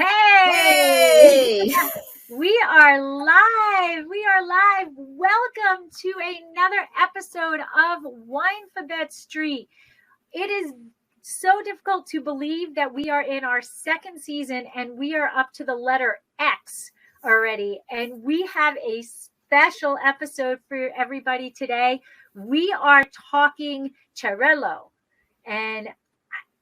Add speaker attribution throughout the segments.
Speaker 1: Hey!
Speaker 2: We are live. Welcome to another episode of Winephabet Street. It is so difficult to believe that we are in our second season and we are up to the letter X already. And we have a special episode for everybody today. We are talking Xarel-lo. And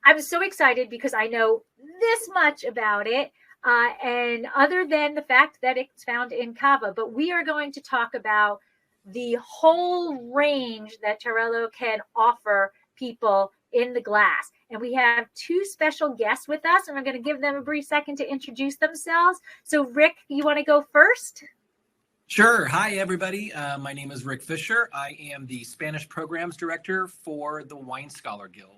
Speaker 2: I'm so excited because I know this much about it. And other than the fact that it's found in Cava, but we are going to talk about the whole range that Xarel-lo can offer people in the glass. And we have two special guests with us, and I'm going to give them a brief second to introduce themselves. So Rick, you want to go first?
Speaker 3: Sure. Hi, everybody. My name is Rick Fisher. I am the Spanish Programs Director for the Wine Scholar Guild.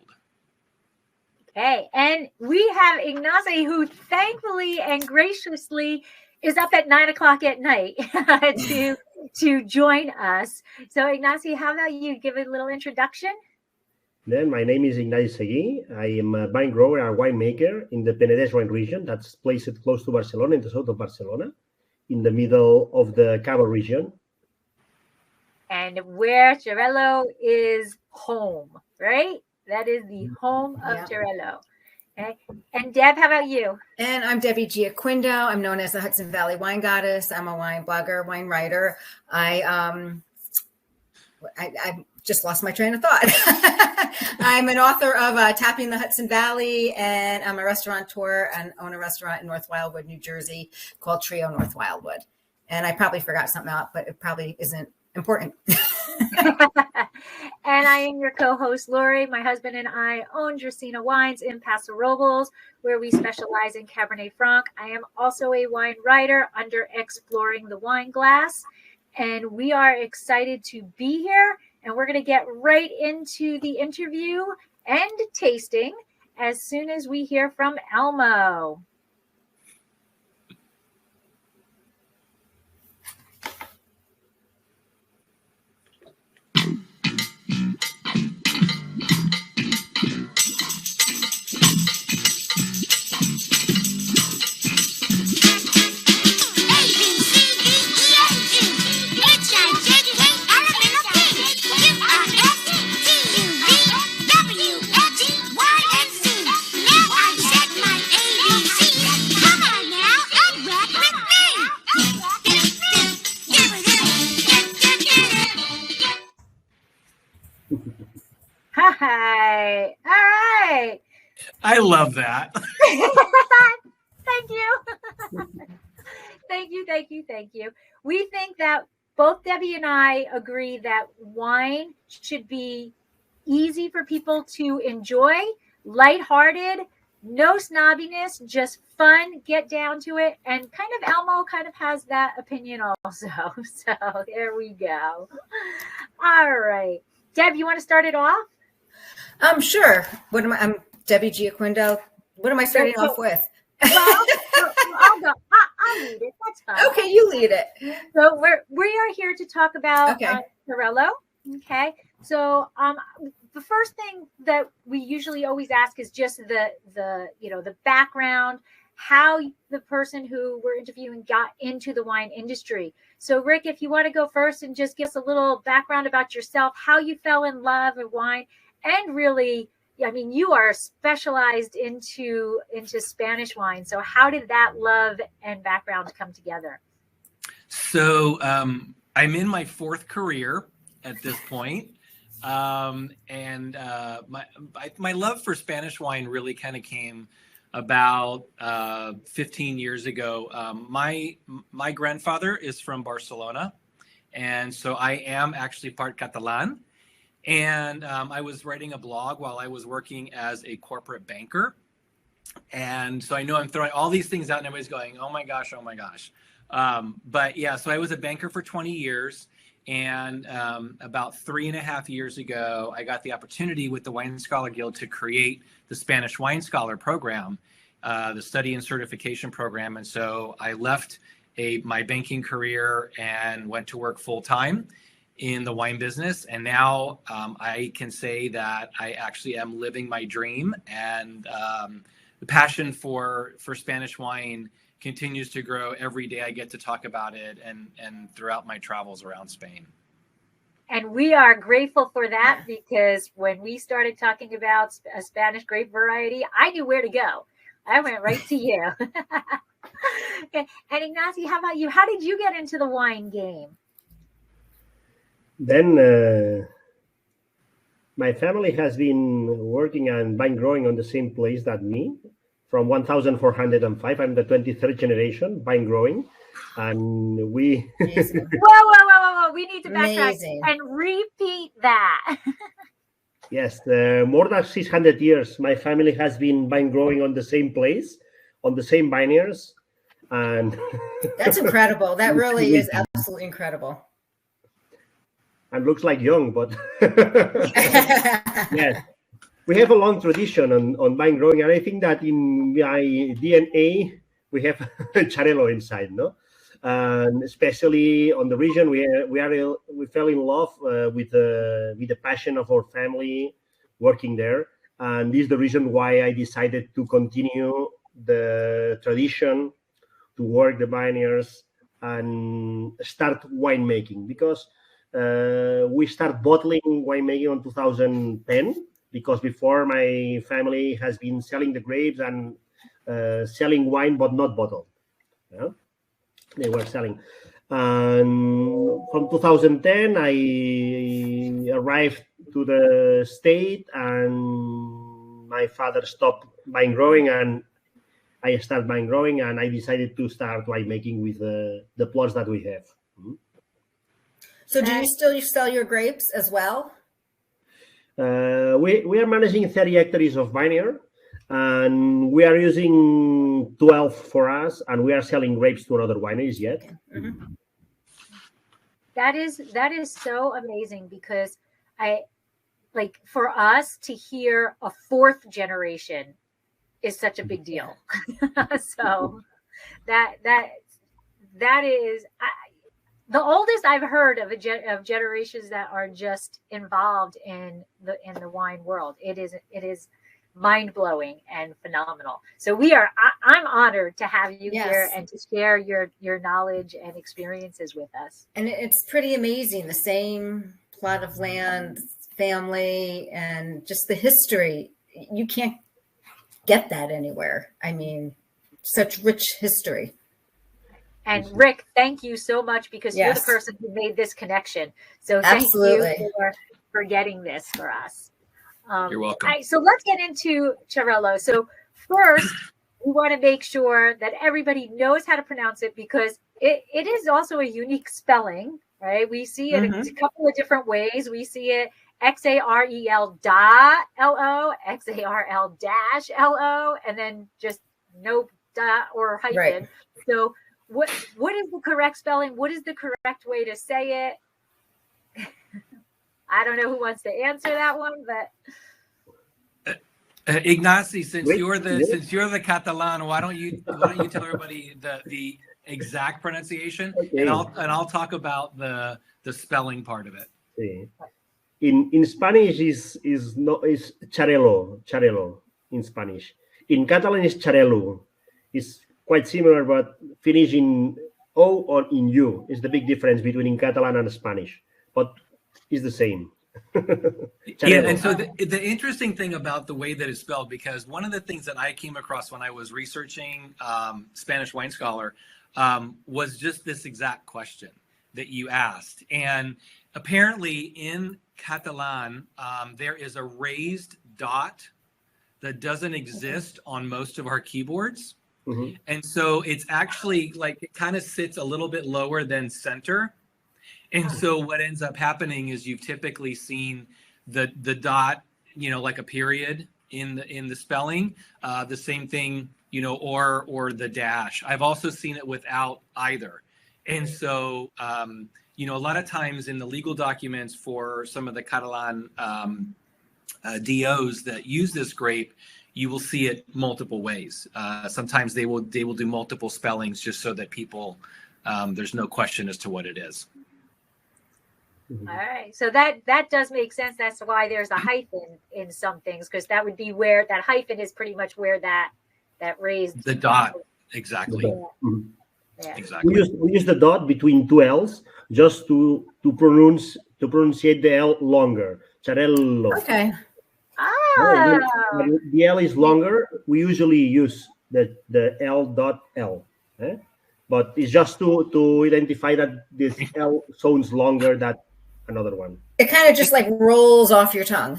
Speaker 2: Okay, and we have Ignasi, who thankfully and graciously is up at 9 o'clock at night to join us. So Ignasi, how about you give a little introduction?
Speaker 1: Then my name is Ignasi Segui. I am a vine grower and winemaker in the Penedès wine region. That's placed close to Barcelona, in the south of Barcelona, in the middle of the Cava region.
Speaker 2: And where Xarel-lo is home, right? That is the home of Xarel-lo. Okay. And Deb, how about you?
Speaker 4: And I'm Debbie Gioquindo. I'm known as the Hudson Valley Wine Goddess. I'm a wine blogger, wine writer. I just lost my train of thought. I'm an author of Tapping the Hudson Valley, and I'm a restaurateur and own a restaurant in North Wildwood, New Jersey called Trio North Wildwood. And I probably forgot something out, but it probably isn't important.
Speaker 2: And I am your co-host, Lori. My husband and I own Dracaena Wines in Paso Robles, where we specialize in Cabernet Franc. I am also a wine writer under Exploring the Wine Glass, and we are excited to be here. And we're going to get right into the interview and tasting as soon as we hear from Elmo. Hi. All right.
Speaker 3: I love that.
Speaker 2: Thank you. Thank you. We think that both Debbie and I agree that wine should be easy for people to enjoy, lighthearted, no snobbiness, just fun, get down to it. And kind of Elmo kind of has that opinion also. So there we go. All right. Deb, you want to start it off?
Speaker 4: Sure. I'm Debbie Gioquindo. What am I starting off with?
Speaker 2: Well, I'll go. I'll lead it. That's fine.
Speaker 4: Okay, you lead it.
Speaker 2: So we are here to talk about Xarel-lo. Okay. So the first thing that we usually always ask is just the background, how the person who we're interviewing got into the wine industry. So Rick, if you want to go first and just give us a little background about yourself, how you fell in love with wine, and really, I mean, you are specialized into Spanish wine. So how did that love and background come together?
Speaker 3: So I'm in my fourth career at this point. And my love for Spanish wine really kind of came about 15 years ago. My grandfather is from Barcelona, and so I am actually part Catalan. And I was writing a blog while I was working as a corporate banker. And so I know I'm throwing all these things out and everybody's going, oh my gosh. But yeah, so I was a banker for 20 years. And about 3.5 years ago, I got the opportunity with the Wine Scholar Guild to create the Spanish Wine Scholar program, the study and certification program. And so I left my banking career and went to work full time in the wine business. And now I can say that I actually am living my dream and passion for Spanish wine continues to grow every day. I get to talk about it and throughout my travels around Spain.
Speaker 2: And we are grateful for that, because when we started talking about a Spanish grape variety, I knew where to go. I went right to you. And Ignasi, how about you? How did you get into the wine game?
Speaker 1: Then my family has been working and vine growing on the same place that me from 1405. I'm the 23rd generation vine growing. And we...
Speaker 2: Whoa. We need to backtrack
Speaker 4: Amazing.
Speaker 2: and repeat that.
Speaker 1: Yes, more than 600 years, my family has been vine growing on the same place, on the same vineyards. And
Speaker 4: That's incredible. That really is absolutely incredible.
Speaker 1: and looks like young, but yes, we have a long tradition on vine growing, and I think that in my DNA we have Xarel-lo inside, no? And especially on the region, we fell in love with the passion of our family working there, and this is the reason why I decided to continue the tradition, to work the vineyards and start winemaking, because we start bottling winemaking in 2010, because before my family has been selling the grapes and selling wine, but not bottled. Yeah? They were selling. And from 2010, I arrived to the state, and my father stopped vine growing, and I started vine growing, and I decided to start winemaking with the plots that we have.
Speaker 4: So do you still sell your grapes as well?
Speaker 1: We are managing 30 hectares of vineyard, and we are using 12 for us, and we are selling grapes to other wineries yet.
Speaker 4: Mm-hmm.
Speaker 2: That is so amazing, because for us to hear a fourth generation is such a big deal. So that is the oldest I've heard of generations that are just involved in the wine world. It is mind-blowing and phenomenal. So I'm honored to have you here and to share your knowledge and experiences with us.
Speaker 4: And it's pretty amazing. The same plot of land, family, and just the history. You can't get that anywhere. I mean, such rich history.
Speaker 2: And Rick, thank you so much, because you're the person who made this connection. So thank you for getting this for us.
Speaker 3: You're welcome.
Speaker 2: So let's get into Xarel-lo. So first, we want to make sure that everybody knows how to pronounce it, because it is also a unique spelling, right? We see it a couple of different ways. We see it Xarel-lo, Xarl-lo, and then just no dot or hyphen.
Speaker 4: Right.
Speaker 2: So what is the correct spelling? What is the correct way to say it? I don't know who wants to answer that one, but
Speaker 3: Ignasi, since you're the Catalan, why don't you tell everybody the exact pronunciation, and I'll talk about the spelling part of it.
Speaker 1: Sí. In Spanish is Xarel-lo in Spanish. In Catalan is Xarel-lo. It's quite similar, but finish in O or in U is the big difference between in Catalan and Spanish, but it's the same.
Speaker 3: Yeah, and so the interesting thing about the way that it's spelled, because one of the things that I came across when I was researching Spanish Wine Scholar was just this exact question that you asked. And apparently in Catalan, there is a raised dot that doesn't exist on most of our keyboards. Mm-hmm. And so it's actually like it kind of sits a little bit lower than center. And so what ends up happening is you've typically seen the dot, like a period in the spelling, the same thing, or the dash. I've also seen it without either. And so, a lot of times in the legal documents for some of the Catalan DOs that use this grape, you will see it multiple ways. Sometimes they will do multiple spellings just so that people, there's no question as to what it is.
Speaker 2: All right. So that does make sense. That's why there's a hyphen in some things, because that would be where that hyphen is pretty much where that raised
Speaker 3: The dot, exactly.
Speaker 2: Yeah.
Speaker 1: Mhm.
Speaker 2: Yeah.
Speaker 3: Exactly.
Speaker 1: We use the dot between two L's just to pronunciate the L longer. Xarel-lo.
Speaker 4: Okay.
Speaker 1: When
Speaker 2: Ah,
Speaker 1: the L is longer, we usually use the L dot L. But it's just to identify that this L sounds longer than another one.
Speaker 4: It kind of just like rolls off your tongue.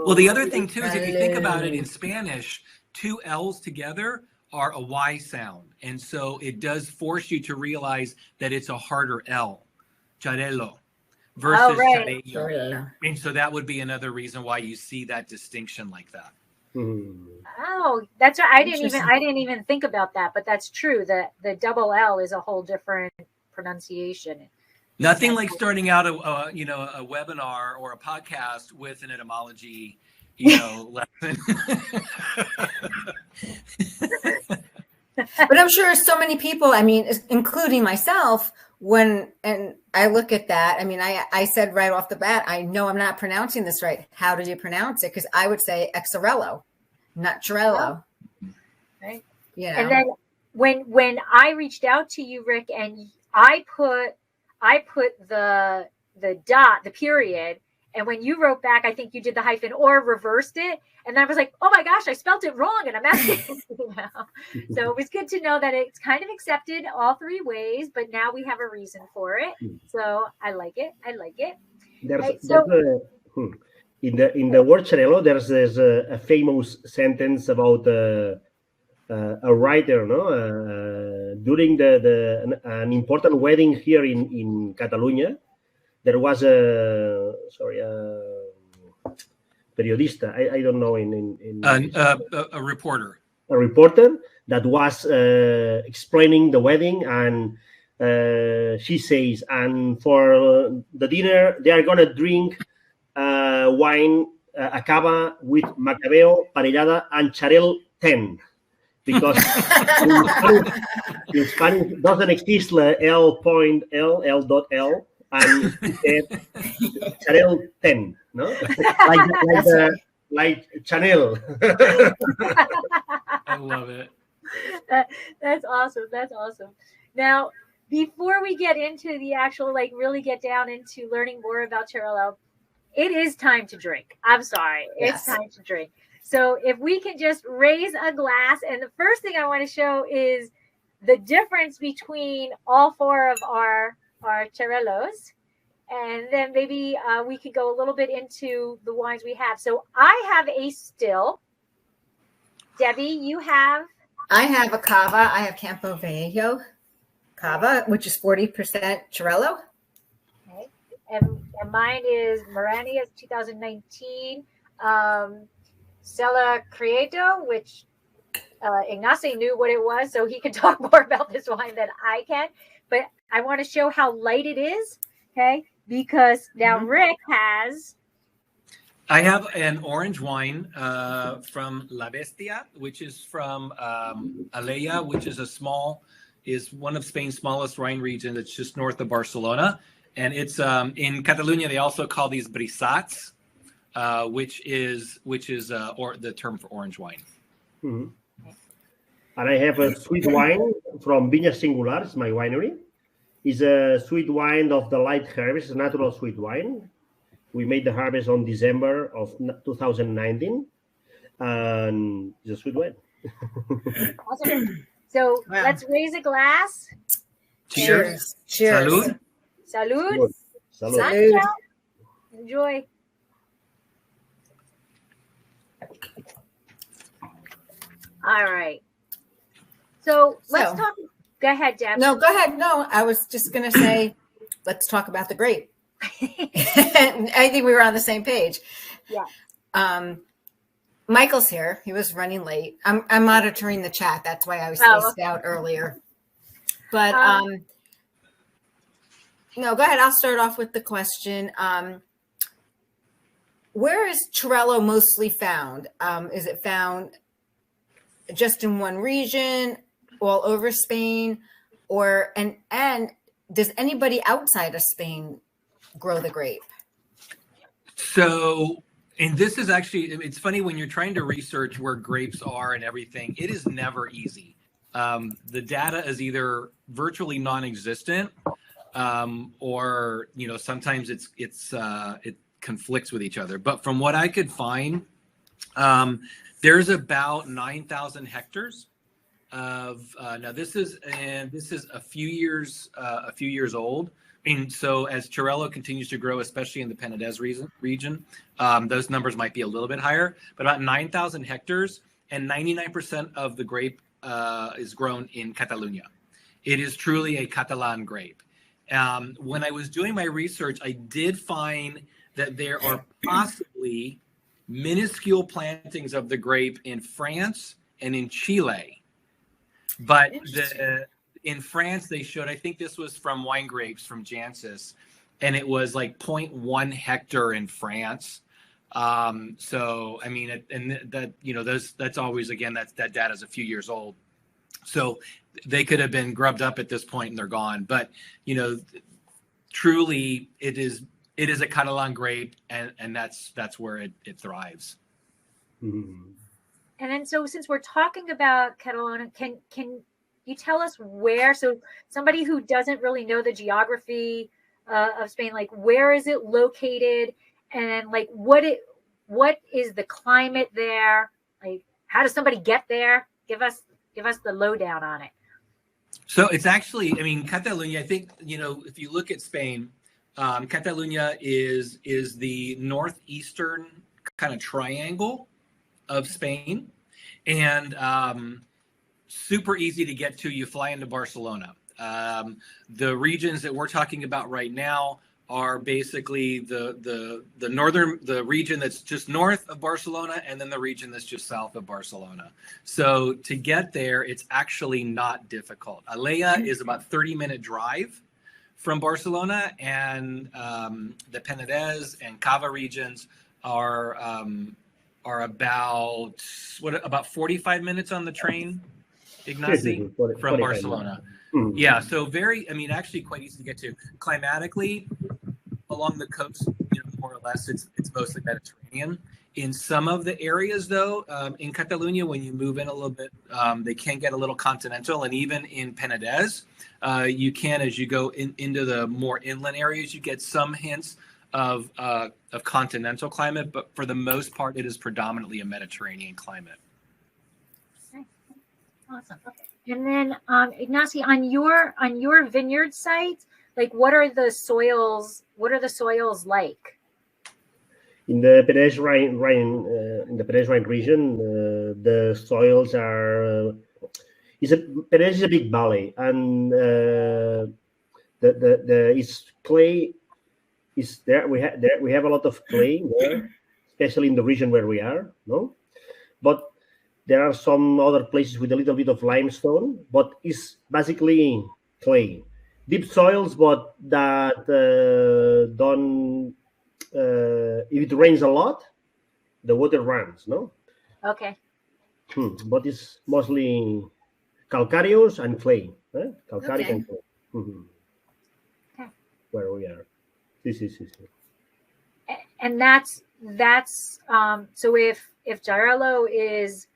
Speaker 3: Well, the other thing too is if you think about it in Spanish, two L's together are a Y sound. And so it does force you to realize that it's a harder L, Xarel-lo, versus
Speaker 2: right.
Speaker 3: Xarel-lo. And so that would be another reason why you see that distinction like that.
Speaker 2: Oh, that's right. I didn't even think about that, but that's true. The double L is a whole different pronunciation.
Speaker 3: Nothing like starting out a webinar or a podcast with an etymology, lesson.
Speaker 4: But I'm sure so many people, I mean, including myself, and I look at that, I mean, I said right off the bat, I know I'm not pronouncing this right. How do you pronounce it? Because I would say Xarel-lo, not Xarel-lo.
Speaker 2: Right.
Speaker 4: Yeah.
Speaker 2: And then when I reached out to you, Rick, and I put the dot, the period, and when you wrote back, I think you did the hyphen or reversed it. And I was like, oh my gosh, I spelled it wrong. And I'm asking you now. So it was good to know that it's kind of accepted all three ways, but now we have a reason for it. So I like it.
Speaker 1: In the word Xarel-lo, there's a famous sentence about a writer, during an important wedding here in Catalonia. There was a periodista. I don't know
Speaker 3: a reporter.
Speaker 1: A reporter that was explaining the wedding, and she says, and for the dinner they are gonna drink wine, a cava with Macabeo, Parellada, and Xarel 10. Because in Spanish doesn't exist L.L, and it said Xarel 10, no? like Chanel.
Speaker 3: I love it.
Speaker 2: That's awesome. Now, before we get into the actual, really get down into learning more about Xarel-lo, it is time to drink. I'm sorry. It's time to drink. So if we can just raise a glass, and the first thing I want to show is the difference between all four of our Xarel-los, and then maybe we could go a little bit into the wines we have. So I have a still. Debbie, you have?
Speaker 4: I have a cava. I have Campo Viejo cava, which is 40% Xarel-lo.
Speaker 2: Okay. And mine is Morania's 2019. Sella Credo, which Ignasi knew what it was, so he can talk more about this wine than I can. But I want to show how light it is, okay? Because now Rick has...
Speaker 3: I have an orange wine from La Bestia, which is from Alella, which is one of Spain's smallest wine regions. It's just north of Barcelona. And it's in Catalonia, they also call these brisats. Which is the term for orange wine.
Speaker 1: Mm-hmm. And I have a sweet wine from Vinyes Singulars, my winery. It's a sweet wine of the light harvest, a natural sweet wine. We made the harvest on December of 2019, and it's a sweet wine.
Speaker 2: Awesome. So let's raise a glass.
Speaker 3: Cheers.
Speaker 4: Cheers.
Speaker 2: Salud.
Speaker 1: Salud.
Speaker 2: Enjoy. All right. So let's talk. Go ahead, Deb.
Speaker 4: No, go ahead. No, I was just going to say, let's talk about the grape. I think we were on the same page.
Speaker 2: Yeah.
Speaker 4: Michael's here. He was running late. I'm monitoring the chat. That's why I was spaced out earlier. But no, go ahead. I'll start off with the question. Where is Xarel-lo mostly found? Is it found just in one region, all over Spain, and does anybody outside of Spain grow the grape?
Speaker 3: So And this is actually, it's funny when you're trying to research where grapes are and everything, it is never easy. The data is either virtually non-existent, or, you know, sometimes it conflicts with each other. But from what I could find, there's about 9,000 hectares of, now this is a few years old. I mean, so as Xarel-lo continues to grow, especially in the Penedès region, those numbers might be a little bit higher, but about 9,000 hectares, and 99% of the grape is grown in Catalonia. It is truly a Catalan grape. When I was doing my research, I did find that there are possibly minuscule plantings of the grape in France and in Chile. But in France, they showed, I think this was from Wine Grapes from Jancis, and it was like 0.1 hectare in France. So, I mean, and that, you know, that's always, again, that data is a few years old. So they could have been grubbed up at this point and they're gone. But, you know, truly it is a Catalan grape, and that's where it thrives.
Speaker 1: Mm-hmm.
Speaker 2: And then, so since we're talking about Catalonia, can you tell us where, so somebody who doesn't really know the geography of Spain, like where is it located, and then like what is the climate there? Like, how does somebody get there? Give us the lowdown on it.
Speaker 3: So it's actually, I mean, Catalonia, I think, you know, if you look at Spain, Catalonia is the northeastern kind of triangle of Spain, and super easy to get to. You fly into Barcelona. The regions that we're talking about right now are basically the region that's just north of Barcelona, and then the region that's just south of Barcelona. So to get there, it's actually not difficult. Alella is about 30-minute drive from Barcelona, and the Penedès and Cava regions are about 45 minutes on the train, Ignasi, from Barcelona. Mm-hmm. Yeah, so actually quite easy to get to. Climatically, along the coast, you know, more or less, it's mostly Mediterranean. In some of the areas, though, in Catalonia, when you move in a little bit, they can get a little continental, and even in Penedès, you can, as you go into the more inland areas, you get some hints of continental climate, but for the most part, it is predominantly a Mediterranean climate.
Speaker 2: Okay. Awesome. Okay. And then, Ignasi, on your vineyard site, like what are the soils like?
Speaker 1: In the Penedès Rhine region, the soils are. Penedès is a big valley, and its clay is there. We have a lot of clay there, especially in the region where we are. No, but there are some other places with a little bit of limestone, but it's basically clay. Deep soils, but that don't. If it rains a lot, the water runs. No.
Speaker 2: Okay.
Speaker 1: But it's mostly calcareous and clay. Calcaric and clay. Mm-hmm.
Speaker 2: Okay.
Speaker 1: Where we are. This is.
Speaker 2: And that's so if Xarel-lo is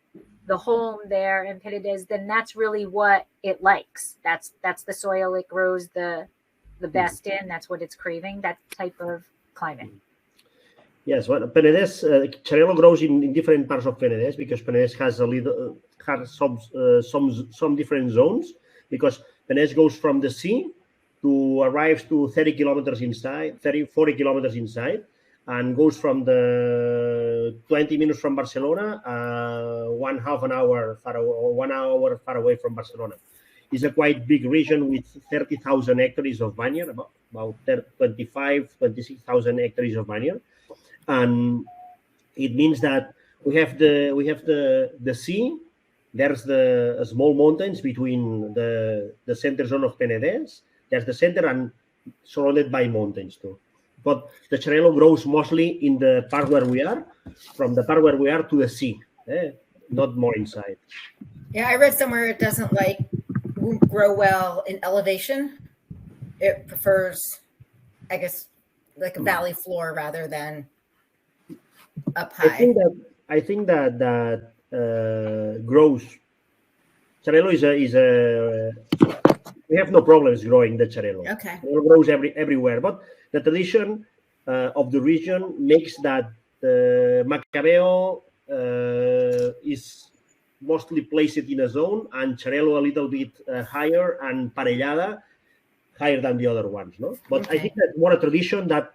Speaker 2: the home there in Penedès, then that's really what it likes. That's the soil it grows the best in. That's what it's craving. That type of climate.
Speaker 1: Yes, well, Penedès, Xarel-lo grows in different parts of Penedès, because Penedès has some different zones, because Penedès goes from the sea arrives to 40 kilometers inside, and goes from the 20 minutes from Barcelona, 1 hour far away from Barcelona. It's a quite big region with 30,000 hectares of vineyard, about 26,000 hectares of vineyard. And it means that we have the sea. There's the small mountains between the center zone of Penedès. There's the center and surrounded by mountains too. But the Xarel-lo grows mostly in the part where we are, from the part where we are to the sea, not more inside.
Speaker 4: Yeah, I read somewhere it won't grow well in elevation. It prefers, I guess, like a valley floor rather than up high?
Speaker 1: I think that grows. Xarel-lo is a we have no problems growing the Xarel-lo.
Speaker 4: Okay.
Speaker 1: It grows everywhere, but the tradition of the region makes that Macabeo is mostly placed in a zone, and Xarel-lo a little bit higher, and Parellada higher than the other ones. No, but I think that's more a tradition that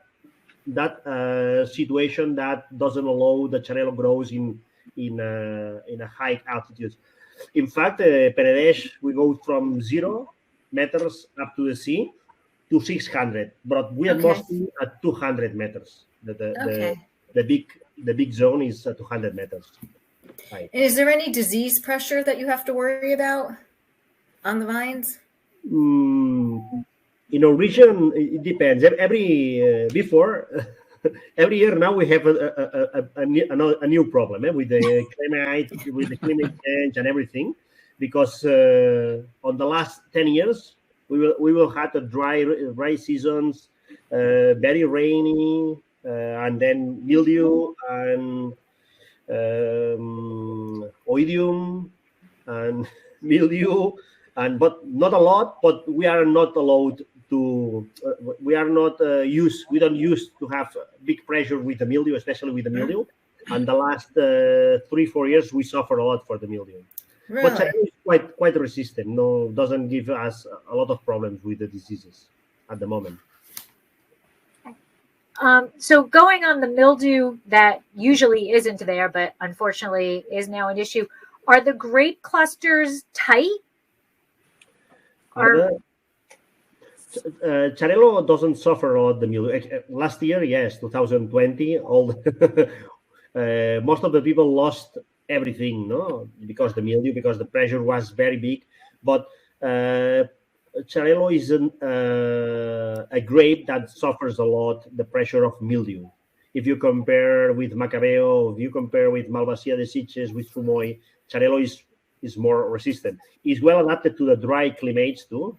Speaker 1: situation that doesn't allow the Xarel-lo grows in a high altitude. In fact, Penedès, we go from 0 meters up to the sea to 600, but we are mostly at 200 meters. The big zone is at 200 meters. Right.
Speaker 4: Is there any disease pressure that you have to worry about on the vines?
Speaker 1: In our region, it depends. Before every year now we have a new problem with the climate change and everything, because on the last 10 years we will have a dry seasons, very rainy, and then mildew and oidium and mildew, but not a lot. But we are not allowed to. We don't use to have big pressure with the mildew, especially with the mildew. And the last 3-4 years we suffer a lot for the mildew.
Speaker 4: Really?
Speaker 1: But it's quite resistant. No, doesn't give us a lot of problems with the diseases at the moment.
Speaker 2: So going on the mildew that usually isn't there, but unfortunately is now an issue, are the grape clusters tight?
Speaker 1: Xarel-lo doesn't suffer a lot the mildew. Last year, yes, 2020, most of the people lost everything, no, because the mildew, because the pressure was very big. But Xarel-lo is a grape that suffers a lot the pressure of mildew. If you compare with Macabeo, if you compare with Malvasia de Sitges, with Fumoy, Xarel-lo is more resistant. It's well adapted to the dry climates too.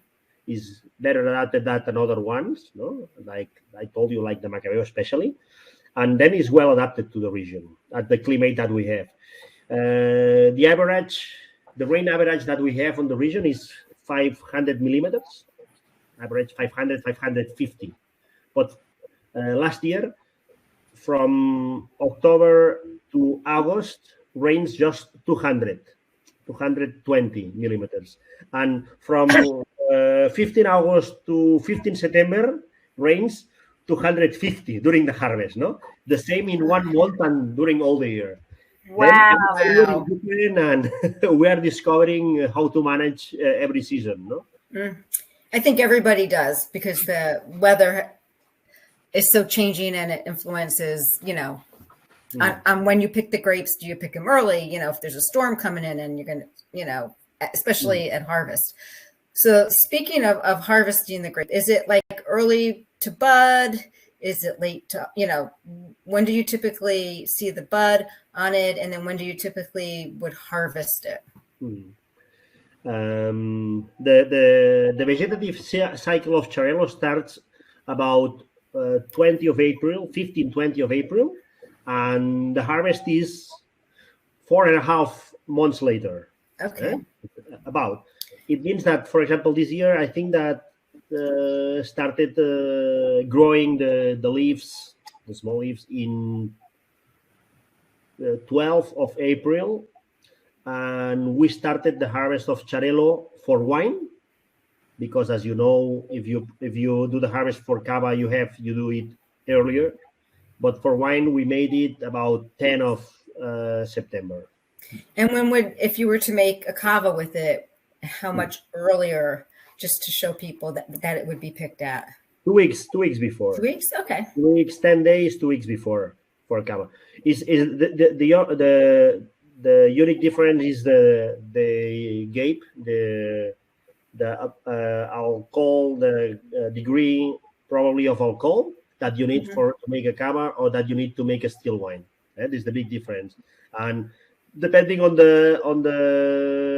Speaker 1: Is better adapted than other ones, no? Like I told you, like the Macabeo especially. And then is well adapted to the region, at the climate that we have. The rain average that we have on the region is 500 millimeters, average 500, 550. But last year, from October to August, rains just 220 millimeters. And from 15 August to 15 September, rains 250 during the harvest, no? The same in 1 month and during all the year.
Speaker 2: Wow.
Speaker 1: And we are discovering how to manage every season, no?
Speaker 4: I think everybody does, because the weather is so changing and it influences, on when you pick the grapes. Do you pick them early? If there's a storm coming in and you're going to, especially at harvest. So speaking of harvesting the grape, is it like early to bud? Is it late to, when do you typically see the bud on it? And then when do you typically would harvest it?
Speaker 1: The vegetative cycle of Xarel-lo starts about 20 of April, 20 of April. And the harvest is 4.5 months later.
Speaker 4: Okay.
Speaker 1: About. It means that, for example, this year, I think that started growing the leaves, the small leaves, in the 12th of April. And we started the harvest of Xarel-lo for wine, because, as you know, if you do the harvest for cava, you do it earlier. But for wine, we made it about 10 of September.
Speaker 4: And if you were to make a cava with it, how much earlier, just to show people that it would be picked at?
Speaker 1: 2 weeks before.
Speaker 4: 2 weeks? Okay.
Speaker 1: 2 weeks, 10 days, 2 weeks before for cava. Is the unique difference is the gape, the alcohol, the degree probably of alcohol that you need to make a cava, or that you need to make a still wine. That is the big difference. And depending on the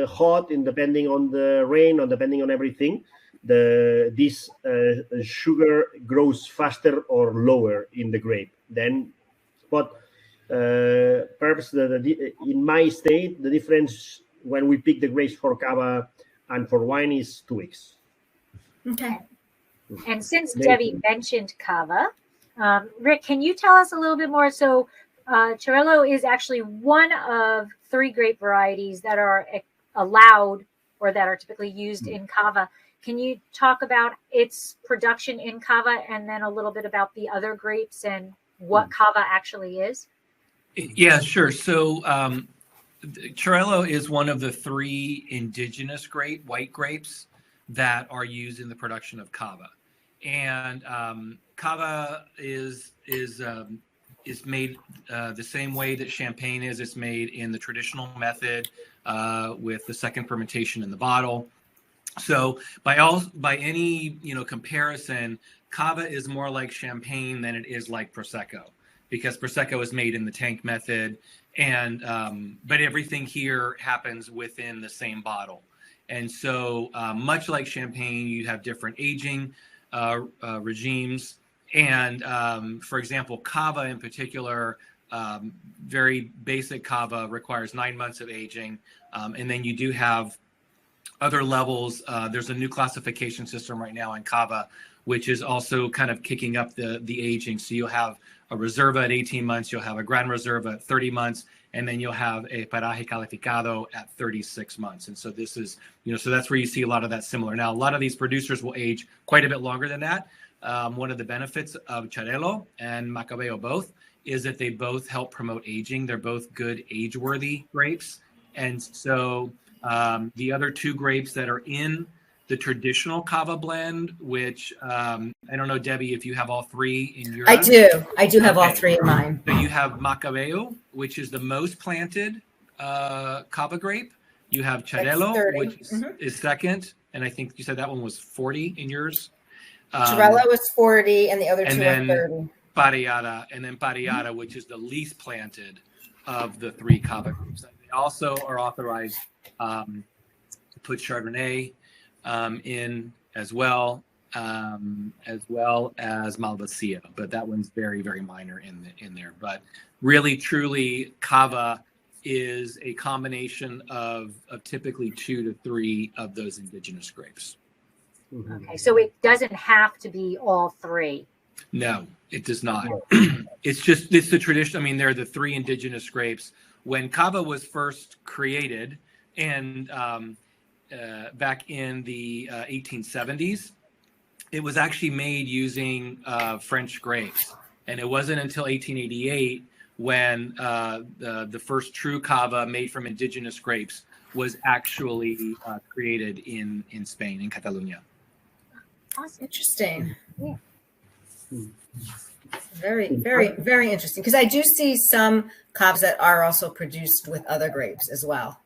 Speaker 1: hot, and depending on the rain, or depending on everything, this sugar grows faster or lower in the grape. But perhaps in my state, the difference when we pick the grapes for cava and for wine is 2 weeks.
Speaker 4: Okay.
Speaker 2: And since Debbie mentioned cava, Rick, can you tell us a little bit more? So Xarel-lo is actually one of 3 grape varieties that are allowed or that are typically used in cava. Can you talk about its production in cava and then a little bit about the other grapes and what cava actually is?
Speaker 3: Yeah, sure. So Xarel-lo is one of the 3 indigenous white grapes that are used in the production of cava. And cava is made the same way that champagne is. It's made in the traditional method with the second fermentation in the bottle. So by any comparison, cava is more like champagne than it is like prosecco, because prosecco is made in the tank method, and but everything here happens within the same bottle. And so much like champagne, you have different aging regimes. And for example, cava in particular, very basic cava requires 9 months of aging. And then you do have other levels. There's a new classification system right now in cava, which is also kind of kicking up the aging. So you'll have a reserva at 18 months, you'll have a gran reserva at 30 months, and then you'll have a paraje calificado at 36 months. And so this is, so that's where you see a lot of that similar. Now, a lot of these producers will age quite a bit longer than that. One of the benefits of Xarel-lo and Macabeo both is that they both help promote aging. They're both good age-worthy grapes. And so the other 2 grapes that are in the traditional cava blend, which I don't know, Debbie, if you have all 3 in yours.
Speaker 4: I do have all 3 in mine.
Speaker 3: So you have Macabeo, which is the most planted cava grape. You have Xarel-lo, which is second, and I think you said that one was 40 in yours.
Speaker 4: Xarel-lo is 40, and the other 2 are 30.
Speaker 3: Parellada, which is the least planted of the 3 cava groups. They also are authorized to put Chardonnay in as well as Malvasia, but that one's very, very minor in there. But really, truly, cava is a combination of typically 2 to 3 of those indigenous grapes.
Speaker 2: Okay, so it doesn't have to be all 3.
Speaker 3: No, it does not. It's the tradition. I mean, they're the 3 indigenous grapes. When cava was first created, and back in the 1870s, it was actually made using French grapes. And it wasn't until 1888 when the first true cava made from indigenous grapes was actually created in Spain, in Catalonia.
Speaker 4: That's interesting. Yeah. Very, very, very interesting. Because I do see some cavas that are also produced with other grapes as well.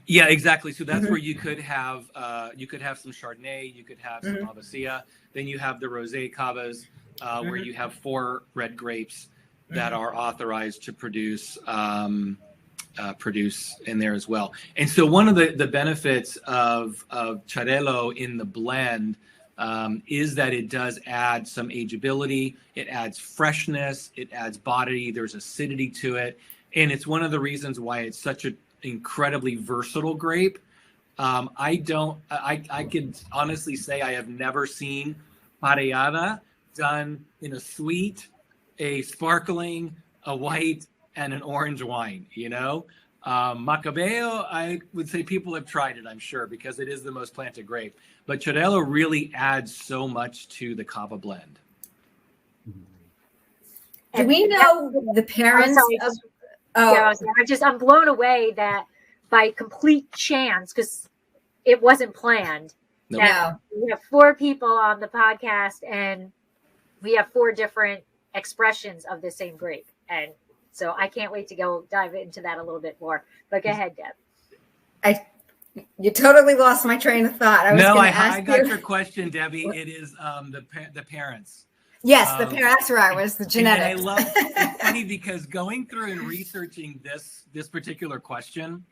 Speaker 3: Yeah, exactly. So that's where you could have some Chardonnay, you could have some Malvasia. Then you have the rosé cavas, where you have 4 red grapes that are authorized to produce in there as well. And so one of the benefits of Xarel-lo in the blend is that it does add some ageability, it adds freshness, it adds body, there's acidity to it. And it's one of the reasons why it's such an incredibly versatile grape. I can honestly say I have never seen parellada done in a sweet, a sparkling, a white, and an orange wine, Macabeo, I would say people have tried it, I'm sure, because it is the most planted grape. But Xarel-lo really adds so much to the cava blend.
Speaker 4: Do we know the parents of...
Speaker 2: Yeah, I'm blown away that by complete chance, because it wasn't planned.
Speaker 4: No.
Speaker 2: We have 4 people on the podcast, and we have 4 different expressions of the same grape. And so I can't wait to go dive into that a little bit more. But go ahead, Deb.
Speaker 4: You totally lost my train of thought.
Speaker 3: I got your question, Debbie. It is the parents.
Speaker 4: Yes, the parents. That's right. Was the genetics.
Speaker 3: It's funny because going through and researching this particular question,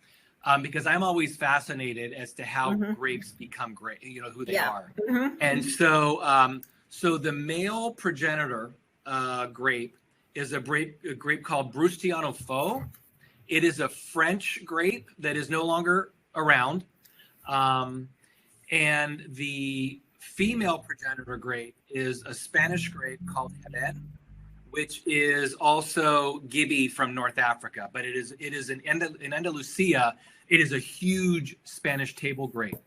Speaker 3: because I'm always fascinated as to how grapes become great. Who they are. And so the male progenitor grape is a grape called Brustiano Faux. It is a French grape that is no longer around. And the female progenitor grape is a Spanish grape called Jerez, which is also Gibi from North Africa. But it is in Andalusia, it is a huge Spanish table grape.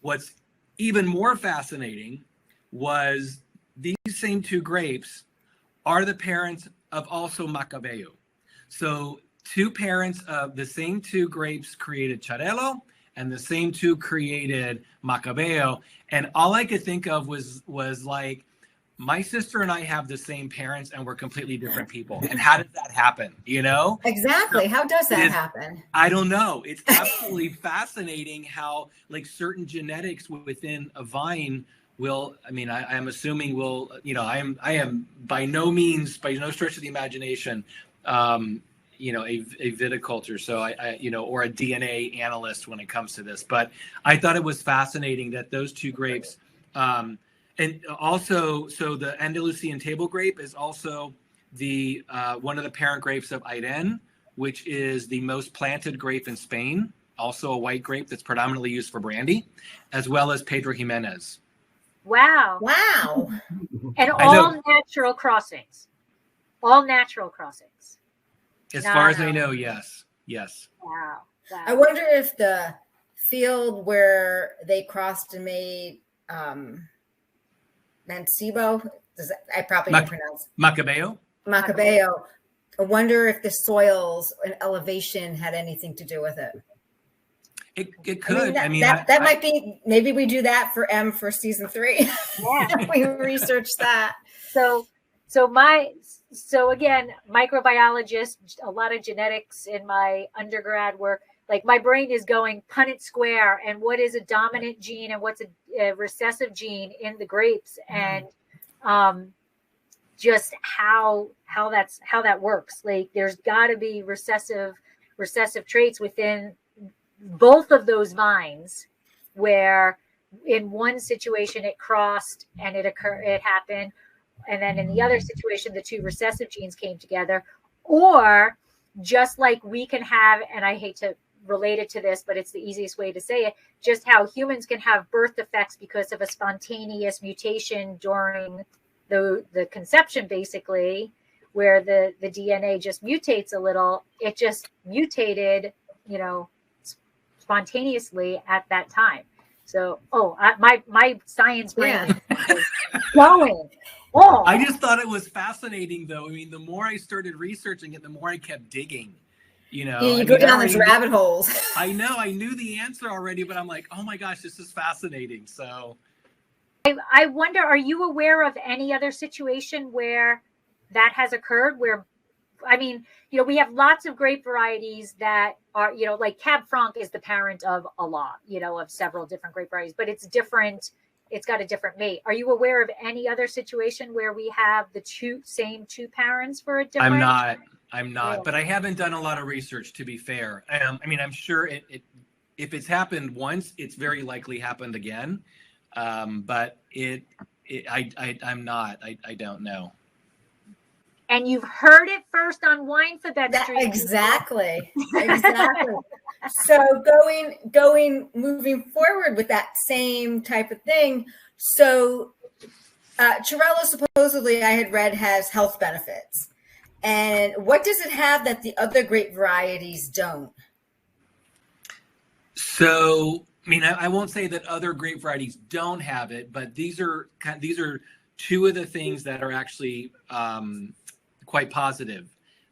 Speaker 3: What's even more fascinating was these same two grapes are the parents of also Macabeo. So two parents of the same two grapes created Xarel-lo, and the same two created Macabeo. And all I could think of was like, my sister and I have the same parents and we're completely different people. And how did that happen? You know?
Speaker 4: Exactly. How does that happen?
Speaker 3: I don't know. It's absolutely fascinating how like certain genetics within a vine will, I mean, I'm assuming will, you know, I am by no stretch of the imagination, you know, a viticulture. So I, you know, or a DNA analyst when it comes to this, but I thought it was fascinating that those two grapes, and also, so the Andalusian table grape is also the one of the parent grapes of Airén, which is the most planted grape in Spain, also a white grape that's predominantly used for brandy, as well as Pedro Jimenez.
Speaker 2: Wow.
Speaker 4: Wow.
Speaker 2: And all natural crossings. All natural crossings.
Speaker 3: As far as I know, yes. Yes.
Speaker 2: Wow.
Speaker 4: I wonder if the field where they crossed and made Mancebo, I probably didn't pronounce
Speaker 3: Macabeo.
Speaker 4: Macabeo. I wonder if the soils and elevation had anything to do with it.
Speaker 3: It could.
Speaker 4: That might be. Maybe we do that for season 3. Yeah, we research that.
Speaker 2: So again, microbiologist, a lot of genetics in my undergrad work. Like my brain is going Punnett square, and what is a dominant gene and what's a recessive gene in the grapes, and just how that works. Like there's got to be recessive traits within both of those vines, where in one situation it crossed and it happened, and then in the other situation the two recessive genes came together, or just like we can have, and I hate to relate it to this, but it's the easiest way to say it, just how humans can have birth defects because of a spontaneous mutation during the conception, basically, where the DNA just mutates a little. It just mutated, you know, spontaneously at that time. So, my science brain is going. Oh,
Speaker 3: I just thought it was fascinating, though. I mean, the more I started researching it, the more I kept digging. You know,
Speaker 4: you go down these rabbit holes.
Speaker 3: I know. I knew the answer already, but I'm like, oh my gosh, this is fascinating. So,
Speaker 2: I wonder, are you aware of any other situation where that has occurred? Where, I mean, you know, we have lots of grape varieties that are, you know, like Cab Franc is the parent of a lot, you know, of several different grape varieties, but it's different. It's got a different mate. Are you aware of any other situation where we have the same two parents for a different?
Speaker 3: I'm not, but I haven't done a lot of research, to be fair. I mean, I'm sure if it's happened once, it's very likely happened again. But I'm not. I don't know.
Speaker 2: And you've heard it first on Winephabet Street.
Speaker 4: Exactly. So moving forward with that same type of thing. So Xarel-lo supposedly, I had read, has health benefits. And what does it have that the other grape varieties don't?
Speaker 3: So, I mean, I won't say that other grape varieties don't have it, but these are two of the things that are actually quite positive.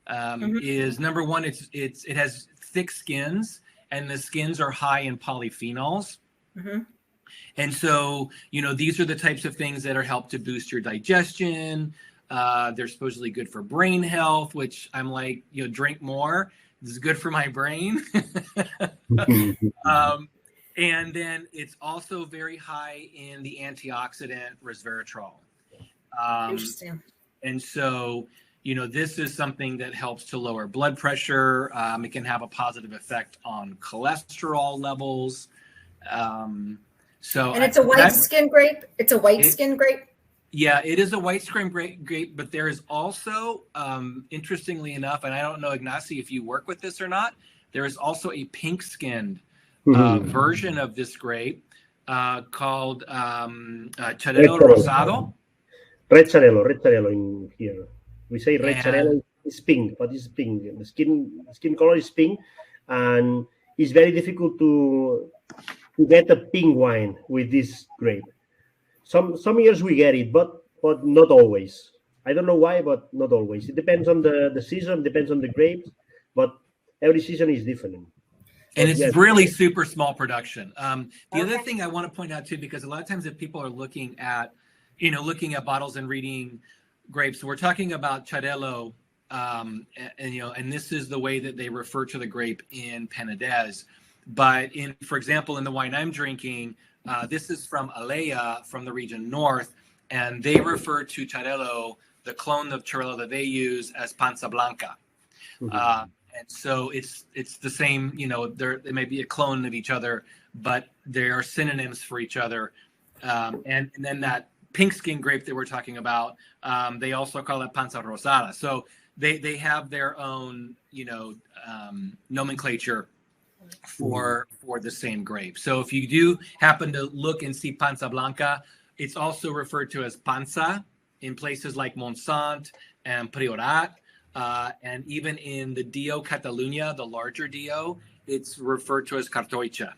Speaker 3: Is number one, it has thick skins, and the skins are high in polyphenols. Mm-hmm. And so, you know, these are the types of things that are help to boost your digestion. They're supposedly good for brain health, which I'm like, you know, drink more. This is good for my brain. And then it's also very high in the antioxidant resveratrol.
Speaker 4: Interesting.
Speaker 3: And so, you know, this is something that helps to lower blood pressure. It can have a positive effect on cholesterol levels. And
Speaker 4: it's a white skin grape. It's a white skin grape.
Speaker 3: Yeah, it is a white scrim grape, but there is also, interestingly enough, and I don't know, Ignasi, if you work with this or not, there is also a pink-skinned version of this grape called Xarel-lo Rosado.
Speaker 1: Red Xarel-lo in here. We say red Xarel-lo is pink, but it's pink. The skin color is pink, and it's very difficult to get a pink wine with this grape. Some years we get it, but not always. I don't know why, but not always. It depends on the season, depends on the grapes, but every season is different.
Speaker 3: And it's really super small production. The other thing I want to point out too, because a lot of times if people are looking at bottles and reading grapes, we're talking about Xarel-lo, and this is the way that they refer to the grape in Penedès. But for example, in the wine I'm drinking, this is from Alea, from the region north, and they refer to Xarel-lo, the clone of Xarel-lo that they use, as Panza Blanca. And so it's the same, they may be a clone of each other, but they are synonyms for each other. And then that pink skin grape that we're talking about, they also call it Panza Rosada. So they have their own, nomenclature for the same grape. So if you do happen to look and see Panza Blanca, it's also referred to as Panza in places like Montsant and Priorat. And even in the Dio Catalunya, the larger Dio, it's referred to as Cartoicha.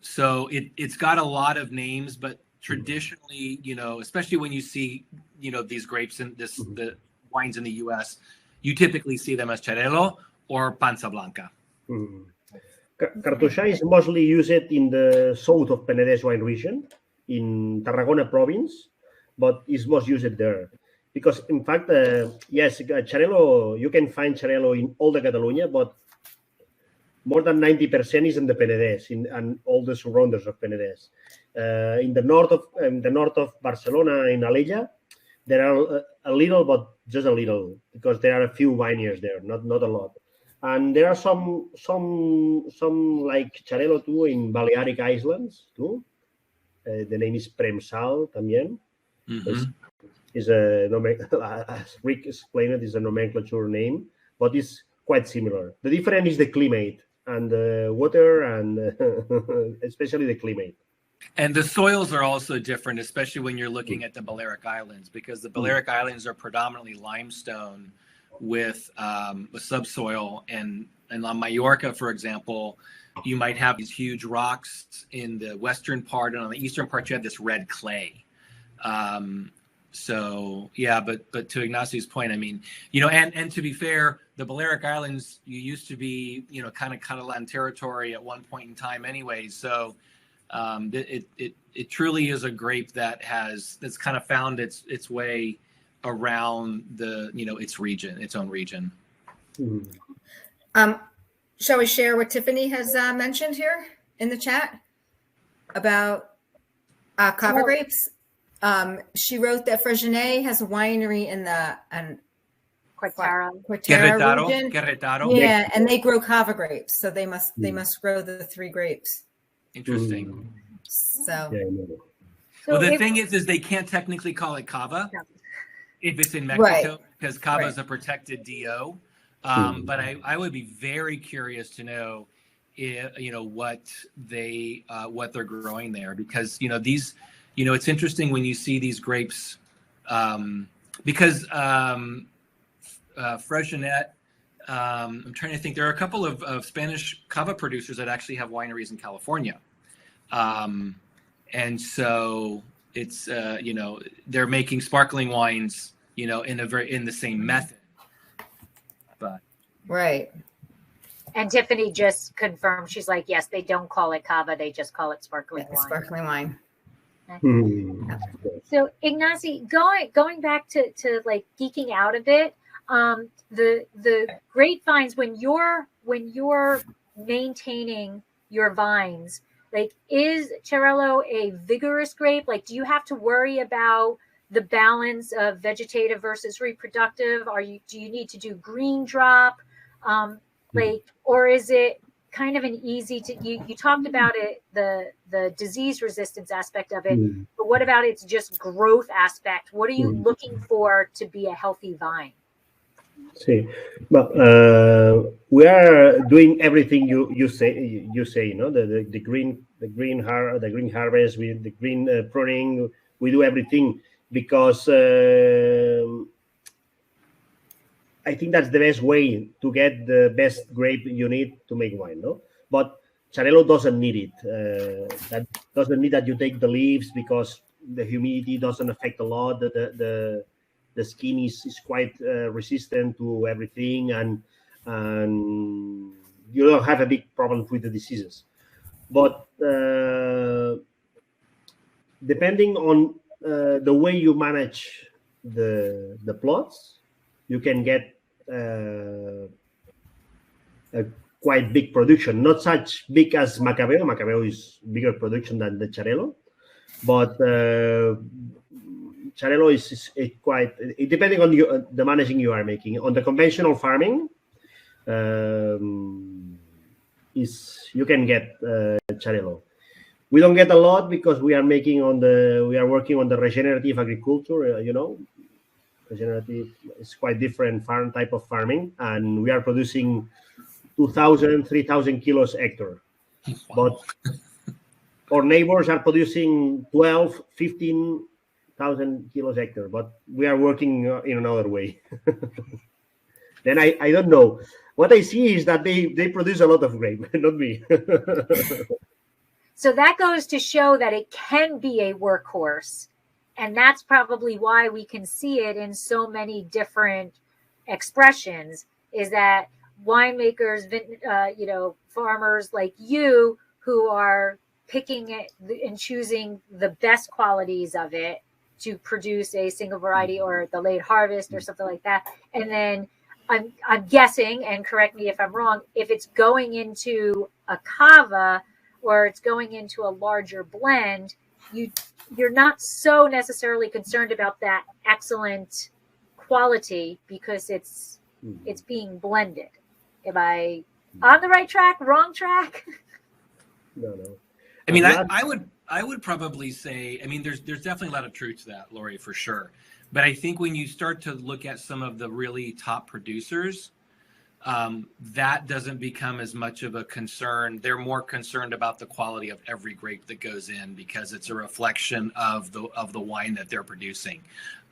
Speaker 3: So it's got a lot of names, but traditionally, especially when you see, these grapes and the wines in the U.S., you typically see them as Xarel-lo or Panza Blanca.
Speaker 1: Cartoixa is mostly used in the south of Penedès wine region, in Tarragona province, but it's most used there. Because in fact, yes, Xarel-lo, you can find Xarel-lo in all the Catalunya, but more than 90% is in the Penedès and all the surroundings of Penedès. In the north of Barcelona, in Alella, there are a little, but just a little, because there are a few vineyards there, not a lot. And there are some like Xarel-lo too in Balearic Islands too. The name is Premsal también. Is as Rick explained it, is a nomenclature name, but it's quite similar. The difference is the climate and the water, and especially the climate.
Speaker 3: And the soils are also different, especially when you're looking at the Balearic Islands, because the Balearic Islands are predominantly limestone with a subsoil. And on Mallorca, for example, you might have these huge rocks in the western part, and on the eastern part, you have this red clay. So yeah, but to Ignasi's point, I mean, and to be fair, the Balearic Islands, you used to be, kind of Catalan territory at one point in time anyway. So it truly is a grape that's kind of found its way around its own region.
Speaker 4: Shall we share what Tiffany has mentioned here in the chat about cava grapes? She wrote that Fresnay has a winery in the Querétaro region.
Speaker 3: Querétaro.
Speaker 4: Yeah, and they grow cava grapes, so they must grow the three grapes.
Speaker 3: Interesting.
Speaker 4: So
Speaker 3: well, the thing is they can't technically call it cava if it's in Mexico, because cava is a protected DO. But I would be very curious to know, what they're growing there, because these. It's interesting when you see these grapes, because Freixenet, I'm trying to think, there are a couple of Spanish cava producers that actually have wineries in California. And so it's, they're making sparkling wines, in the same method. But
Speaker 4: right.
Speaker 2: And Tiffany just confirmed, she's like, yes, they don't call it cava, they just call it sparkling wine.
Speaker 4: Sparkling wine.
Speaker 2: So Ignasi, going back to like geeking out a bit, the grapevines, when you're maintaining your vines, like, is Xarel-lo a vigorous grape? Like, do you have to worry about the balance of vegetative versus reproductive? Do you need to do green drop? Or is it kind of an easy to you talked about it, the disease resistance aspect of it, but what about its just growth aspect? What are you looking for to be a healthy vine?
Speaker 1: See, but we are doing everything you say. You know, the green harvest, with the green pruning. We do everything because I think that's the best way to get the best grape you need to make wine. No, but Xarel-lo doesn't need it. That doesn't need that you take the leaves, because the humidity doesn't affect a lot. The skin is quite resistant to everything, and you don't have a big problem with the diseases. But depending on the way you manage the plots, you can get a quite big production. Not such big as Macabeo. Macabeo is bigger production than the Xarel-lo, but Xarel-lo is quite, depending on the managing you are making. On the conventional farming, you can get Xarel-lo. We don't get a lot because we are working on the regenerative agriculture. You know, regenerative is quite different type of farming, and we are producing 2,000, 3,000 kilos hectare. But our neighbors are producing 12, 15,000 kilos hectare, but we are working in another way. Then I don't know. What I see is that they produce a lot of grape, not me.
Speaker 2: So that goes to show that it can be a workhorse. And that's probably why we can see it in so many different expressions, is that winemakers, farmers like you who are picking it and choosing the best qualities of it to produce a single variety or the late harvest or something like that. And then I'm guessing, and correct me if I'm wrong, if it's going into a cava or it's going into a larger blend, you're not so necessarily concerned about that excellent quality because it's being blended. Am I on the right track? Wrong track?
Speaker 1: No.
Speaker 3: I mean, I would probably say, I mean, there's definitely a lot of truth to that, Lori, for sure. But I think when you start to look at some of the really top producers, that doesn't become as much of a concern. They're more concerned about the quality of every grape that goes in because it's a reflection of the wine that they're producing.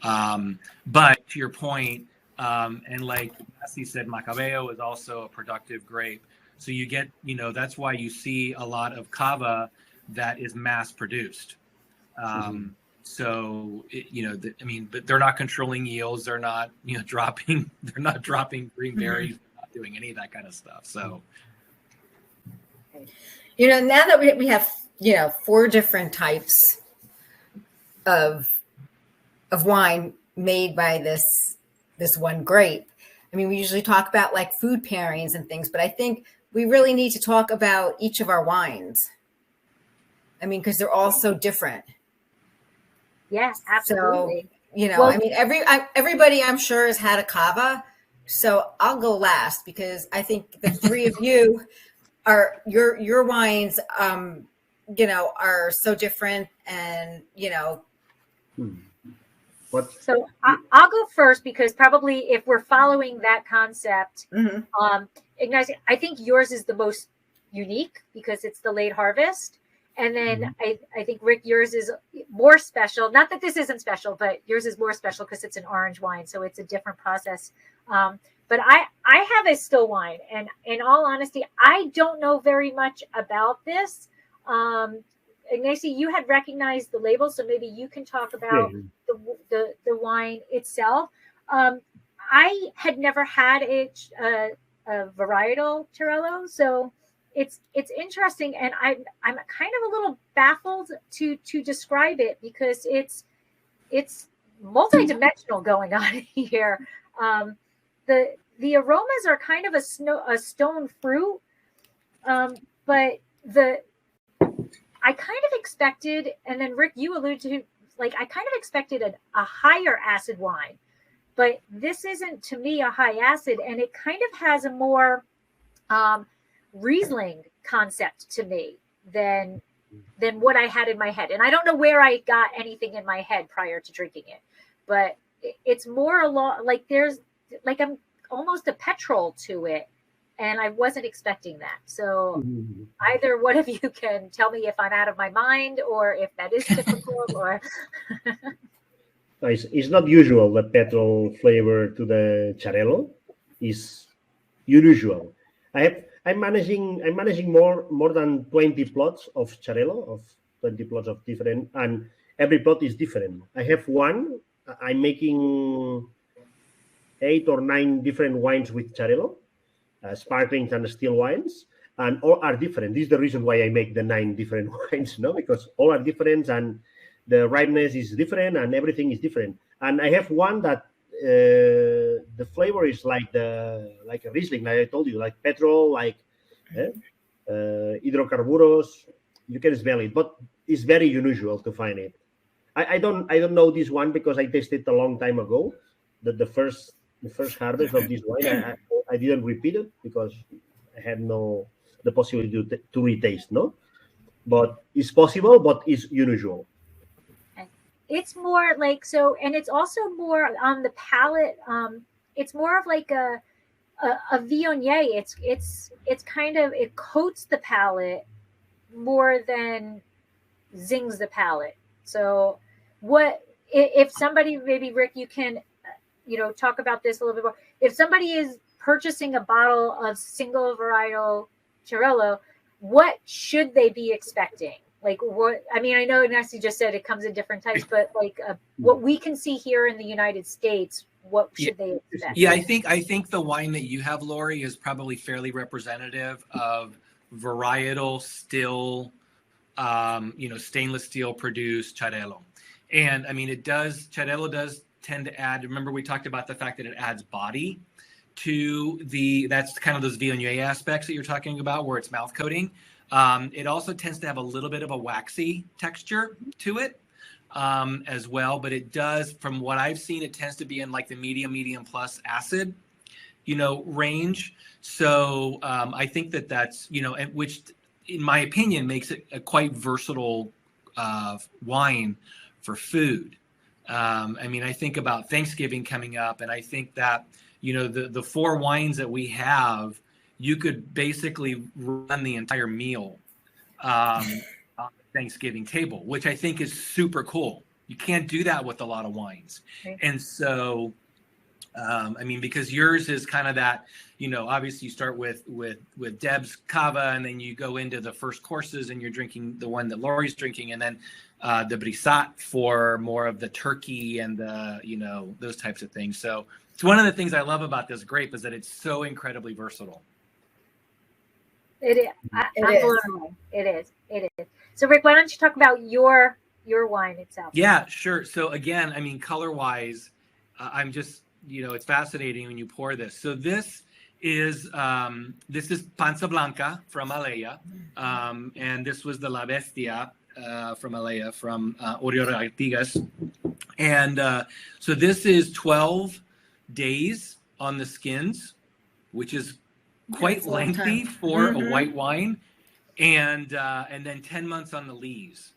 Speaker 3: But to your point, and like Ignasi said, Macabeo is also a productive grape. So you get, that's why you see a lot of cava that is mass produced. So, but they're not controlling yields. They're not, dropping green berries, not doing any of that kind of stuff. So,
Speaker 4: now that we have, 4 different types of wine made by this one grape. I mean, we usually talk about like food pairings and things, but I think we really need to talk about each of our wines. I mean, because they're all so different.
Speaker 2: Yes, absolutely.
Speaker 4: So, I mean, everybody I'm sure has had a cava. So I'll go last because I think the 3 of you are your wines, are so different and,
Speaker 2: So I'll go first because probably if we're following that concept, Ignasi, I think yours is the most unique because it's the late harvest. And then I think, Rick, yours is more special. Not that this isn't special, but yours is more special because it's an orange wine. So it's a different process. But I have a still wine. And in all honesty, I don't know very much about this. Ignasi, you had recognized the label, so maybe you can talk about the wine itself. I had never had a varietal Xarel-lo, so it's interesting, and I'm kind of a little baffled to describe it because it's multidimensional going on here. The aromas are kind of a stone fruit, but I kind of expected, and then Rick, you alluded to, like, I kind of expected a higher acid wine, but this isn't to me a high acid, and it kind of has a more Riesling concept to me than what I had in my head. And I don't know where I got anything in my head prior to drinking it, but it's more along like there's like I'm almost a petrol to it. And I wasn't expecting that. So either one of you can tell me if I'm out of my mind or if that is typical or
Speaker 1: it's not usual the petrol flavor to the Xarel-lo is unusual. I'm managing more than 20 plots of Xarel-lo, of 20 plots of different, and every plot is different. I have one. I'm making 8 or 9 different wines with Xarel-lo. Sparklings and still wines, and all are different. This is the reason why I make the 9 different wines, because all are different and the ripeness is different and everything is different. And I have one that the flavor is like a Riesling, like I told you, like petrol, like hydrocarburos. You can smell it, but it's very unusual to find it. I don't know this one because I tasted a long time ago. The first harvest of this wine, I didn't repeat it because I had the possibility to retaste, but it's possible, but it's unusual.
Speaker 2: It's more like so, and it's also more on the palate. It's more of like a Viognier. It's kind of, it coats the palate more than zings the palate. So what if somebody, maybe Rick, you can talk about this a little bit more. If somebody is purchasing a bottle of single varietal Xarel-lo, what should they be expecting? Like what? I mean, I know Ignasi just said it comes in different types, but like what we can see here in the United States, what should they expect?
Speaker 3: Yeah, I think the wine that you have, Lori, is probably fairly representative of varietal still, stainless steel produced Xarel-lo. And I mean, Xarel-lo does tend to add, remember we talked about the fact that it adds body to that's kind of those Viognier aspects that you're talking about where it's mouth coating. It also tends to have a little bit of a waxy texture to it as well, but it does, from what I've seen, it tends to be in like the medium plus acid, range. So I think that's, which in my opinion makes it a quite versatile wine for food. I mean, I think about Thanksgiving coming up, and I think that, the 4 wines that we have, you could basically run the entire meal on the Thanksgiving table, which I think is super cool. You can't do that with a lot of wines. Okay. And so, I mean, because yours is kind of that, obviously you start with Deb's Cava, and then you go into the first courses and you're drinking the one that Lori's drinking, and then the Brisat for more of the turkey and the, those types of things. So it's one of the things I love about this grape is that it's so incredibly versatile.
Speaker 2: It is. I'm blown away. It is. So Rick, why don't you talk about your wine itself?
Speaker 3: Yeah, sure. So again, I mean, color wise, I'm just, it's fascinating when you pour this. So this is Panza Blanca from Alea. And this was the La Bestia from Alea, from Oriol Artigas. And so this is 12 days on the skins, which is quite lengthy for a white wine, and then 10 months on the lees.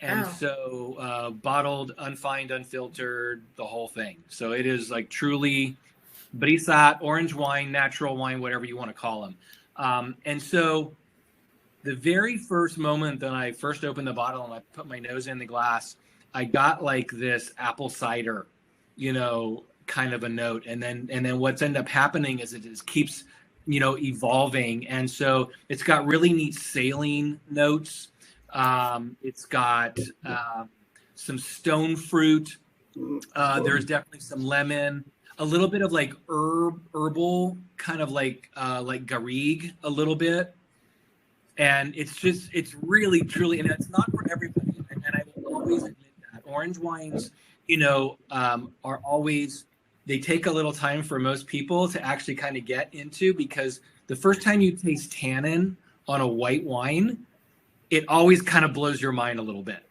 Speaker 3: And so bottled, unfined, unfiltered, the whole thing. So it is like truly Brisat, orange wine, natural wine, whatever you want to call them. And so the very first moment that I first opened the bottle and I put my nose in the glass, I got like this apple cider, kind of a note. And then what's ended up happening is it just keeps, evolving. And so it's got really neat saline notes. It's got some stone fruit. There's definitely some lemon, a little bit of like herbal, kind of like garrigue a little bit. And it's really, truly, and it's not for everybody. And I will always admit that orange wines, are always, they take a little time for most people to actually kind of get into, because the first time you taste tannin on a white wine, it always kind of blows your mind a little bit,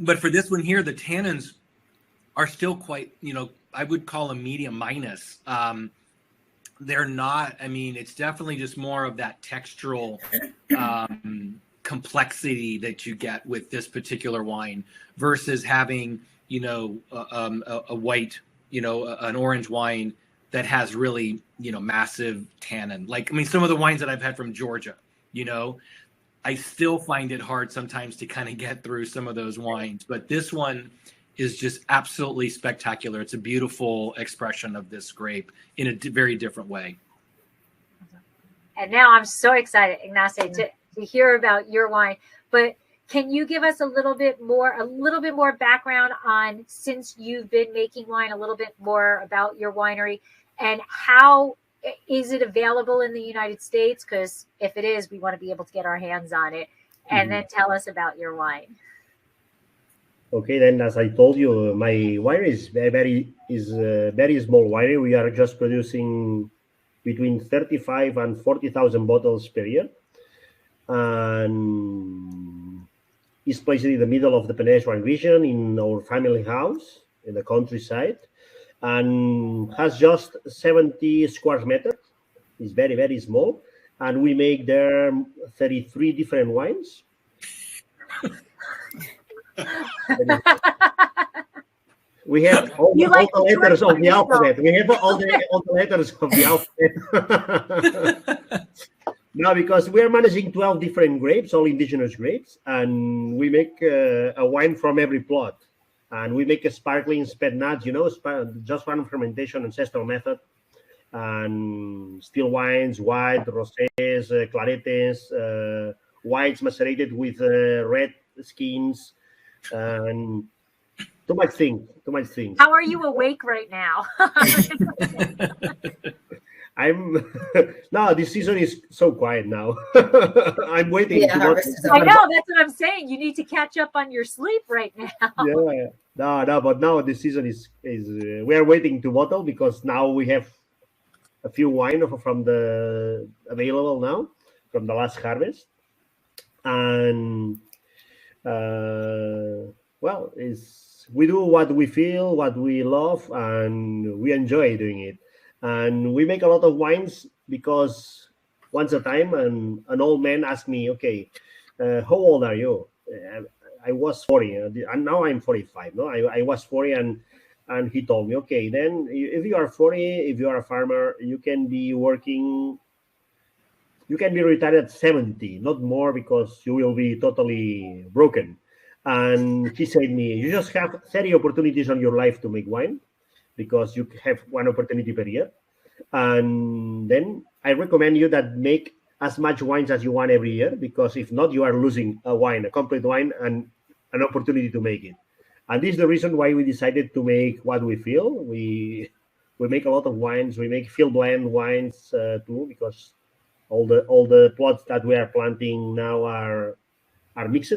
Speaker 3: but for this one here, the tannins are still quite, I would call them medium minus. they're not, I mean, it's definitely just more of that textural complexity that you get with this particular wine versus having, you know, a white, you know, an orange wine that has really, you know, massive tannin. Like, I mean, some of the wines that I've had from Georgia, you know, I still find it hard sometimes to kind of get through some of those wines, but this one is just absolutely spectacular. It's a beautiful expression of this grape in a very different way.
Speaker 2: And now I'm so excited, Ignasi, to hear about your wine. But can you give us a little bit more background on, since you've been making wine, a little bit more about your winery and how is it available in the United States? Because if it is, we want to be able to get our hands on it. And then tell us about your wine.
Speaker 1: Okay, then as I told you, my winery is very small winery. We are just producing between 35 and 40,000 bottles per year, and it's placed in the middle of the Peninsular region in our family house in the countryside, and has just 70 square meters. It's very, very small, and we make there 33 different wines. We have all the letters of the alphabet. We have all the letters of the alphabet. Now, because we are managing 12 different grapes, all indigenous grapes, and we make a wine from every plot. And we make a sparkling spetnat, you know, just one fermentation ancestral method, and still wines, white, rosés, claretes, whites macerated with red skins, and too much things.
Speaker 2: How are you awake right now?
Speaker 1: No, this season is so quiet now. I'm waiting.
Speaker 2: I know, that's what I'm saying. You need to catch up on your sleep right now.
Speaker 1: Yeah, no, but now this season is we are waiting to bottle because now we have a few wine from the available now from the last harvest, and well, we do what we feel, what we love, and we enjoy doing it. And we make a lot of wines because once a time an old man asked me, okay, how old are you? I was 40, and now I'm 45. No, I was 40, and he told me, okay, then if you are 40, if you are a farmer, you can be working, you can be retired at 70, not more, because you will be totally broken. And he said me, you just have 30 opportunities on your life to make wine, because you have one opportunity per year. And then I recommend you that make as much wines as you want every year, because if not, you are losing a complete wine, and an opportunity to make it. And this is the reason why we decided to make what we feel. We make a lot of wines. We make field blend wines too, because all the plots that we are planting now are mixed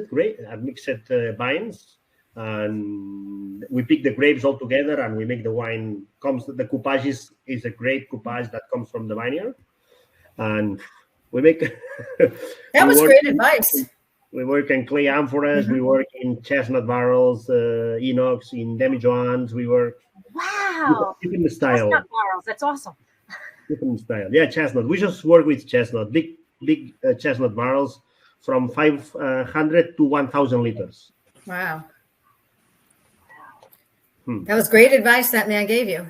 Speaker 1: vines. And we pick the grapes all together, and we make the wine. The coupage is a grape coupage that comes from the vineyard, and we make.
Speaker 4: That was great advice.
Speaker 1: We work in clay amphoras. We work in chestnut barrels, inox, in demijohns. We work.
Speaker 2: Wow.
Speaker 1: Different style.
Speaker 2: Chestnut barrels. That's awesome.
Speaker 1: Different style. Yeah, chestnut. We just work with chestnut, big chestnut barrels from 500 to 1,000 liters.
Speaker 4: Wow. That was great advice that man gave you.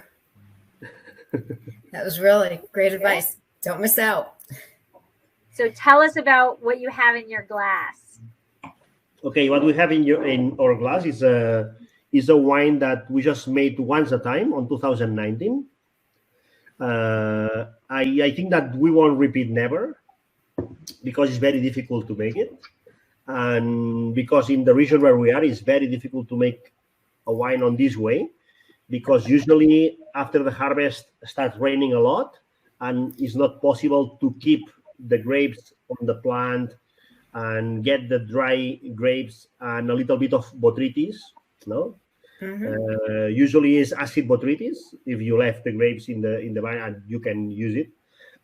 Speaker 4: That was really great advice. Don't miss out.
Speaker 2: So tell us about what you have in your glass.
Speaker 1: Okay, what we have in our glass is a wine that we just made once a time on 2019. I think that we won't repeat never, because it's very difficult to make it, and because in the region where we are, it's very difficult to make a wine on this way, because usually after the harvest starts raining a lot, and it's not possible to keep the grapes on the plant and get the dry grapes and a little bit of botrytis. No, usually it's acid botrytis if you left the grapes in the vine, and you can use it.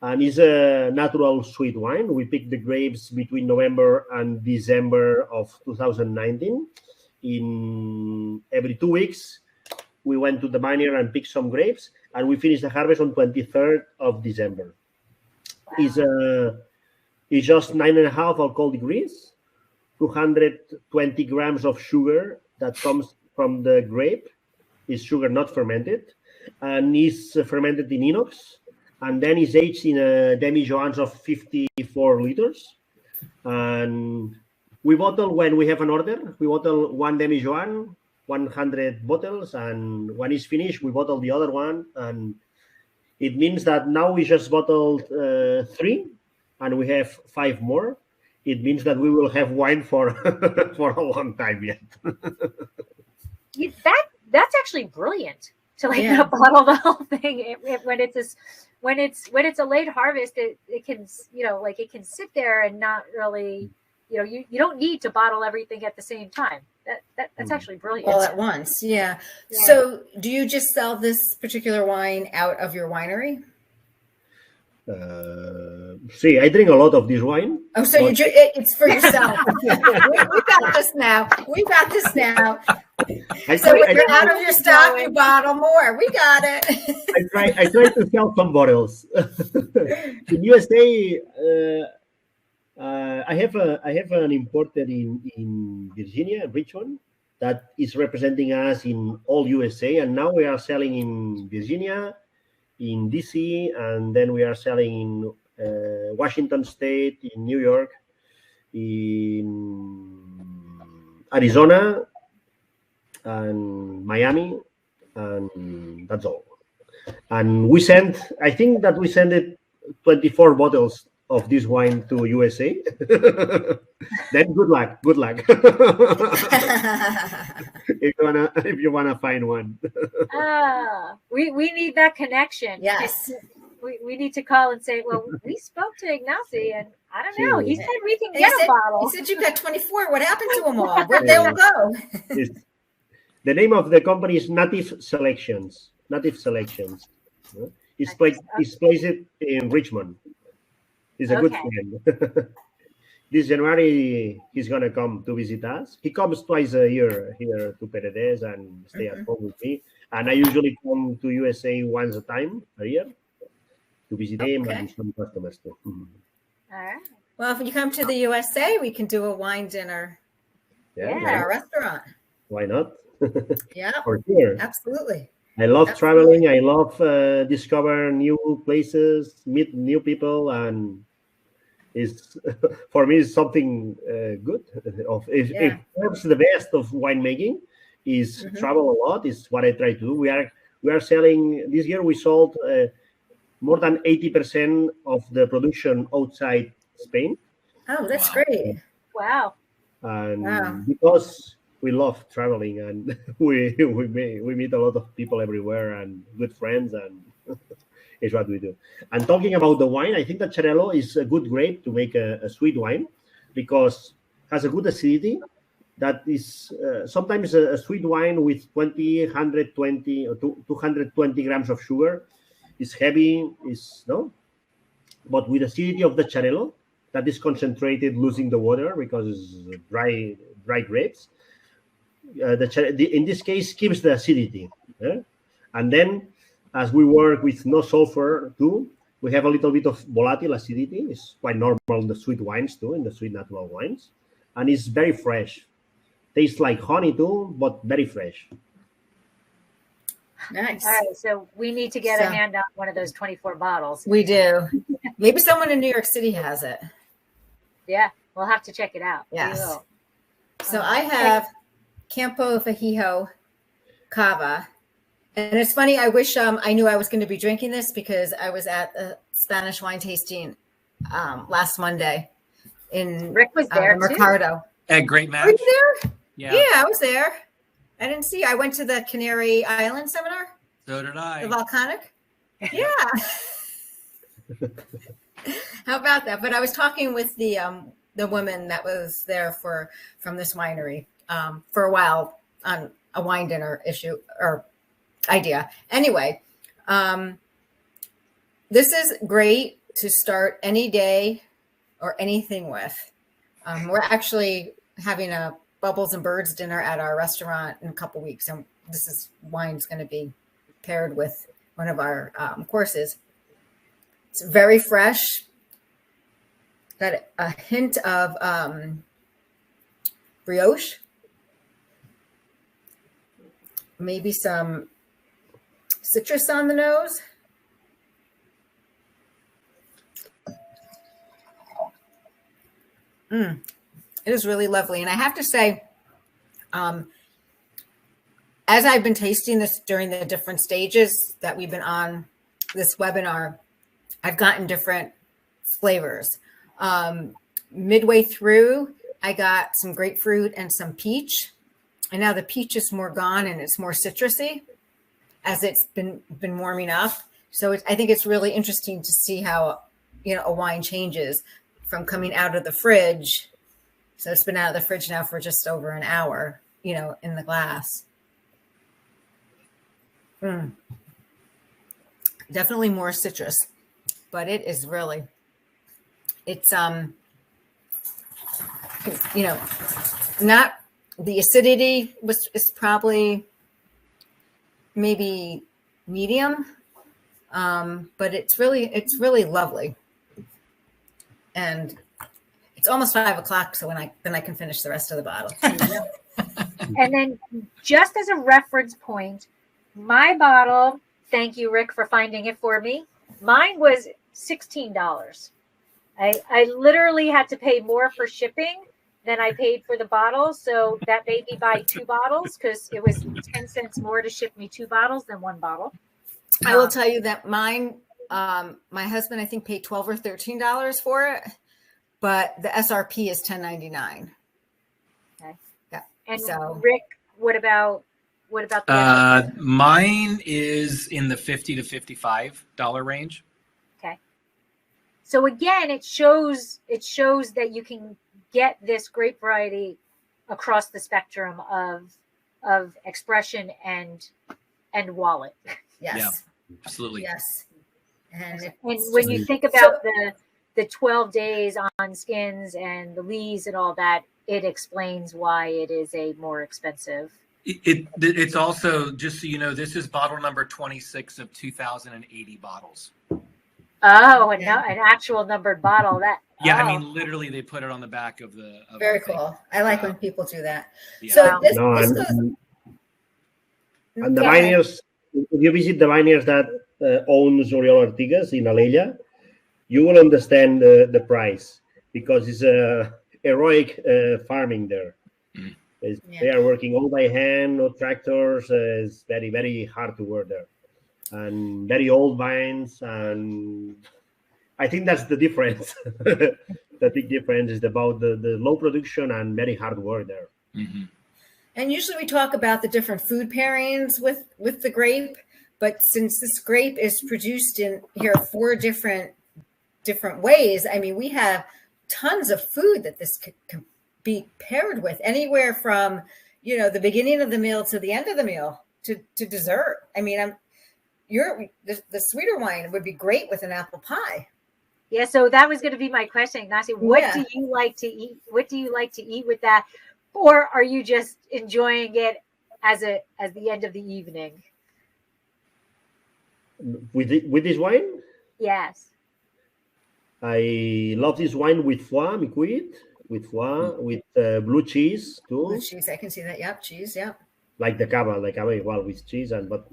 Speaker 1: And it's a natural sweet wine. We picked the grapes between November and December of 2019. In every 2 weeks, we went to the vineyard and picked some grapes, and we finish the harvest on 23rd of December.
Speaker 2: Wow.
Speaker 1: It's just 9.5 alcohol degrees, 220 grams of sugar that comes from the grape. Is sugar not fermented, and is fermented in inox, and then is aged in a demi-joans of 54 liters. And we bottle when we have an order. We bottle one demi-joan, 100 bottles, and when it's finished, we bottle the other one. And it means that now we just bottled 3, and we have 5 more. It means that we will have wine for for a long time yet.
Speaker 2: That's actually brilliant to not bottle the whole thing. When it's a late harvest, it can it can sit there and not really you don't need to bottle everything at the same time. That's actually brilliant.
Speaker 4: All at once, yeah. So do you just sell this particular wine out of your winery?
Speaker 1: See, I drink a lot of this wine.
Speaker 4: Oh, so it's for yourself. we got this now. So if you're out of your stock, you bottle more. We got it.
Speaker 1: I try to sell some bottles. In USA, I have an importer in Virginia, Richmond, that is representing us in all USA, and now we are selling in Virginia, in DC, and then we are selling in Washington State, in New York, in Arizona, and Miami, and that's all. And I think that we sent 24 bottles of this wine to USA. Then good luck. if you wanna find one.
Speaker 2: We need that connection.
Speaker 4: Yes.
Speaker 2: We need to call and say, well, we spoke to Ignasi, and I don't know. He said we can get a bottle.
Speaker 4: He said you got 24. What happened to them all? Where'd they all go?
Speaker 1: The name of the company is Native Selections. It's placed in Richmond. He's a good friend. This January, he's going to come to visit us. He comes twice a year here to Paredes and stay at home with me. And I usually come to USA once a year to visit him and some customers too.
Speaker 2: All right.
Speaker 4: Well, if you come to the USA, we can do a wine dinner at our restaurant.
Speaker 1: Why not?
Speaker 4: Yeah,
Speaker 1: for sure.
Speaker 4: Absolutely.
Speaker 1: I love traveling. I love discover new places, meet new people, and for me it's something good. If the best of winemaking is travel a lot. Is what I try to do. We are selling this year. We sold more than 80% of the production outside Spain.
Speaker 4: Oh, that's great!
Speaker 2: Wow.
Speaker 1: And because we love traveling, and we meet a lot of people everywhere and good friends, and it's what we do. And talking about the wine, I think that Xarel-lo is a good grape to make a sweet wine because it has a good acidity. That is sometimes a sweet wine with 120 or 220 grams of sugar is heavy, but with acidity of the Xarel-lo that is concentrated, losing the water because it's dry grapes. In this case, keeps the acidity. And then, as we work with no sulfur too, we have a little bit of volatile acidity. It's quite normal in the sweet wines too, in the sweet natural wines. And it's very fresh. Tastes like honey too, but very fresh.
Speaker 4: Nice.
Speaker 2: All right, so we need to get a hand on one of those 24 bottles.
Speaker 4: We do. Maybe someone in New York City has it.
Speaker 2: Yeah, we'll have to check it out.
Speaker 4: Yes. So I have Campo Viejo Cava. And it's funny, I wish I knew I was going to be drinking this because I was at a Spanish wine tasting last Monday in
Speaker 2: Rick was there
Speaker 4: Mercado.
Speaker 3: Great match.
Speaker 4: Were you there?
Speaker 3: Yeah,
Speaker 4: I was there. I didn't see. I went to the Canary Island seminar.
Speaker 3: So did I.
Speaker 4: The volcanic. Yeah. How about that? But I was talking with the woman that was there from this winery for a while on a wine dinner issue or idea. Anyway, this is great to start any day or anything with. We're actually having a Bubbles and Birds dinner at our restaurant in a couple weeks, and wine's going to be paired with courses. It's very fresh. Got a hint of brioche, maybe some citrus on the nose. It is really lovely. And I have to say, as I've been tasting this during the different stages that we've been on this webinar, I've gotten different flavors. Midway through, I got some grapefruit and some peach. And now the peach is more gone and it's more citrusy as it's been warming up. So I think it's really interesting to see how, a wine changes from coming out of the fridge. So it's been out of the fridge now for just over an hour, in the glass. Definitely more citrus, but it is really, it's, not the acidity is probably maybe medium, but it's really lovely. And it's almost 5 o'clock, so then I can finish the rest of the bottle.
Speaker 2: And then just as a reference point, my bottle, thank you, Rick, for finding it for me. Mine was $16. I literally had to pay more for shipping than I paid for the bottle. So that made me buy 2 bottles because it was 10 cents more to ship me 2 bottles than 1 bottle.
Speaker 4: I will tell you that mine, my husband, I think, paid $12 or $13 for it, but the SRP is $10.99.
Speaker 2: Okay.
Speaker 4: Yeah.
Speaker 2: And
Speaker 4: so,
Speaker 2: Rick, what about the
Speaker 3: mine is in the $50 to $55 range.
Speaker 2: Okay. So again, it shows that you can get this grape variety across the spectrum of expression and wallet.
Speaker 4: yes.
Speaker 3: Yeah, absolutely.
Speaker 4: Yes. And
Speaker 2: when you think about the 12 days on skins and the lees and all that, it explains why it is a more expensive.
Speaker 3: It's also, just so you know, this is bottle number 26 of 2,080 bottles.
Speaker 2: Oh, and now an actual numbered bottle.
Speaker 3: I mean, literally, they put it on the back of the.
Speaker 4: Very cool. I like when people do that.
Speaker 3: Yeah.
Speaker 4: So this
Speaker 1: and the vineyards, if you visit the vineyards that owns Oriol Artigas in Alella, you will understand the price because it's a heroic farming there. They are working all by hand, no tractors. It's very, very hard to work there. And very old vines. And I think that's the difference. The big difference is about the low production and very hard work there.
Speaker 3: Mm-hmm.
Speaker 4: And usually we talk about the different food pairings with the grape. But since this grape is produced in here 4 different ways, I mean, we have tons of food that this can be paired with, anywhere from the beginning of the meal to the end of the meal to dessert. I mean, the sweeter wine would be great with an apple pie.
Speaker 2: Yeah, so that was going to be my question, Ignasi. What do you like to eat? What do you like to eat with that, or are you just enjoying it as the end of the evening?
Speaker 1: With this wine?
Speaker 2: Yes.
Speaker 1: I love this wine with foie, with blue cheese too.
Speaker 4: Blue cheese, I can see that. Yep, cheese. Yep.
Speaker 1: Like the cava igual with cheese, but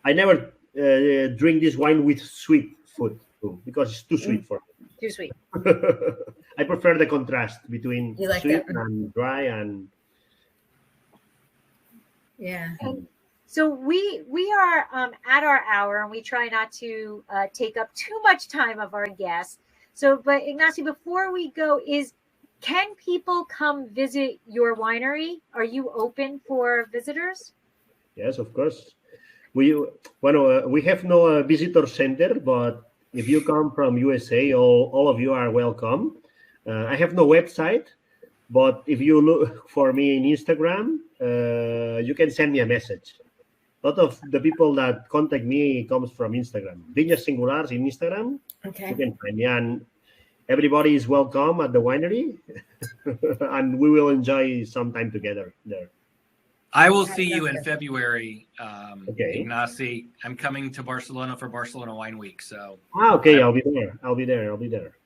Speaker 1: I never drink this wine with sweet food too because it's too sweet for me.
Speaker 2: Too sweet.
Speaker 1: I prefer the contrast between sweet and dry and.
Speaker 4: Yeah.
Speaker 2: And so we are at our hour, and we try not to take up too much time of our guests. So, but Ignasi, before we go, can people come visit your winery? Are you open for visitors?
Speaker 1: Yes, of course. We have no visitor center, but if you come from USA, all of you are welcome. I have no website, but if you look for me in Instagram, you can send me a message. A lot of the people that contact me comes from Instagram. Vinyes Singulars in Instagram.
Speaker 4: Okay.
Speaker 1: You can find me, and everybody is welcome at the winery, and we will enjoy some time together there.
Speaker 3: I will see you in February,
Speaker 1: Okay.
Speaker 3: Ignasi. I'm coming to Barcelona for Barcelona Wine Week. So.
Speaker 1: Okay, I'll be there. I'll be there.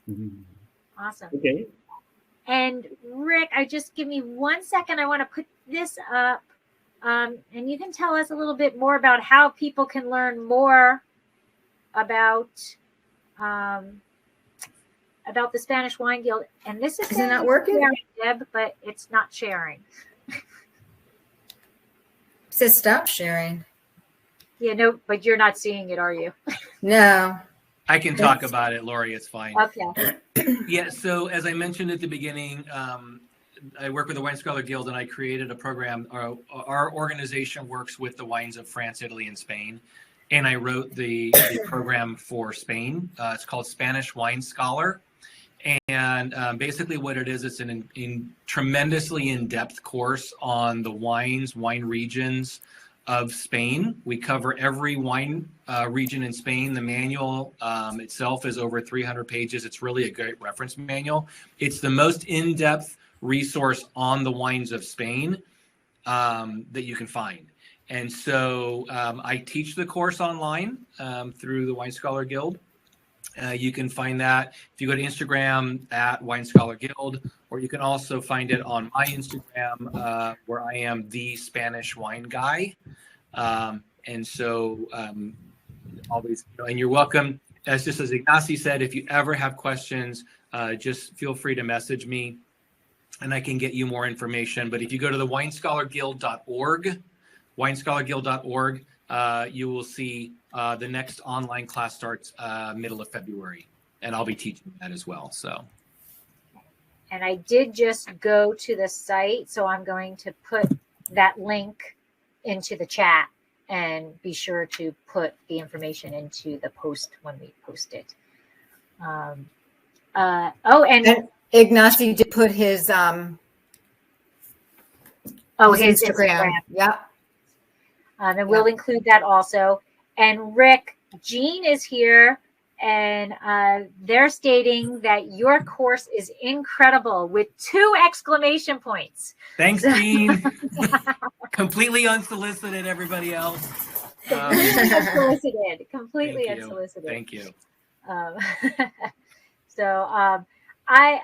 Speaker 1: Mhm.
Speaker 2: Awesome.
Speaker 1: Okay.
Speaker 2: And Rick, just give me 1 second. I want to put this up. And you can tell us a little bit more about how people can learn more about the Spanish Wine Guild. And this is
Speaker 4: not working,
Speaker 2: sharing, Deb, but it's not sharing.
Speaker 4: It says stop sharing.
Speaker 2: Yeah, no, but you're not seeing it, are you?
Speaker 4: No.
Speaker 3: I can talk about it, Lori. It's fine.
Speaker 2: Okay.
Speaker 3: Yeah. So as I mentioned at the beginning, I work with the Wine Scholar Guild, and I created a program. Our organization works with the wines of France, Italy, and Spain, and I wrote the program for Spain. It's called Spanish Wine Scholar, and basically what it is, it's an tremendously in-depth course on the wine regions of Spain. We cover every wine region in Spain. The manual itself is over 300 pages. It's really a great reference manual. It's the most in-depth resource on the wines of Spain that you can find. And so I teach the course online through the Wine Scholar Guild. You can find that if you go to Instagram at Wine Scholar Guild, or you can also find it on my Instagram where I am the Spanish Wine Guy. And so always, and you're welcome. Just as Ignasi said, if you ever have questions, just feel free to message me and I can get you more information. But if you go to the winescholarguild.org, you will see the next online class starts middle of February, and I'll be teaching that as well. So,
Speaker 2: and I did just go to the site, so I'm going to put that link into the chat and be sure to put the information into the post when we post it. And
Speaker 4: Ignasi did put his
Speaker 2: Instagram.
Speaker 4: Yeah.
Speaker 2: And we'll include that also. And Rick, Jean is here, and they're stating that your course is incredible with 2 exclamation points.
Speaker 3: Thanks, Jean. Completely unsolicited, everybody else.
Speaker 2: Completely unsolicited.
Speaker 3: Thank you.
Speaker 2: So I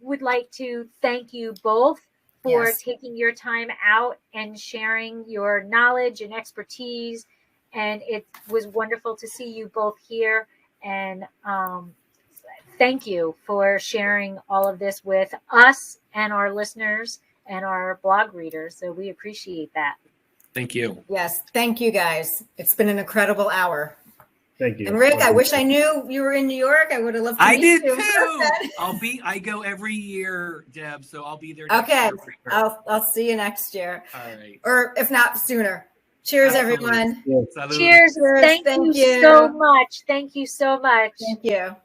Speaker 2: would like to thank you both for taking your time out and sharing your knowledge and expertise. And it was wonderful to see you both here. And thank you for sharing all of this with us and our listeners and our blog readers. So we appreciate that.
Speaker 3: Thank you.
Speaker 4: Yes. Thank you, guys. It's been an incredible hour.
Speaker 1: Thank you.
Speaker 4: And Rick, I wish I knew you were in New York. I would have loved to meet you.
Speaker 3: I did too. I go every year, Deb, so I'll be there.
Speaker 4: Okay. I'll see you next year.
Speaker 3: All right.
Speaker 4: Or if not sooner. Cheers, everyone.
Speaker 1: Yeah.
Speaker 2: Cheers. Thank you so much. Thank you so much.
Speaker 4: Thank you.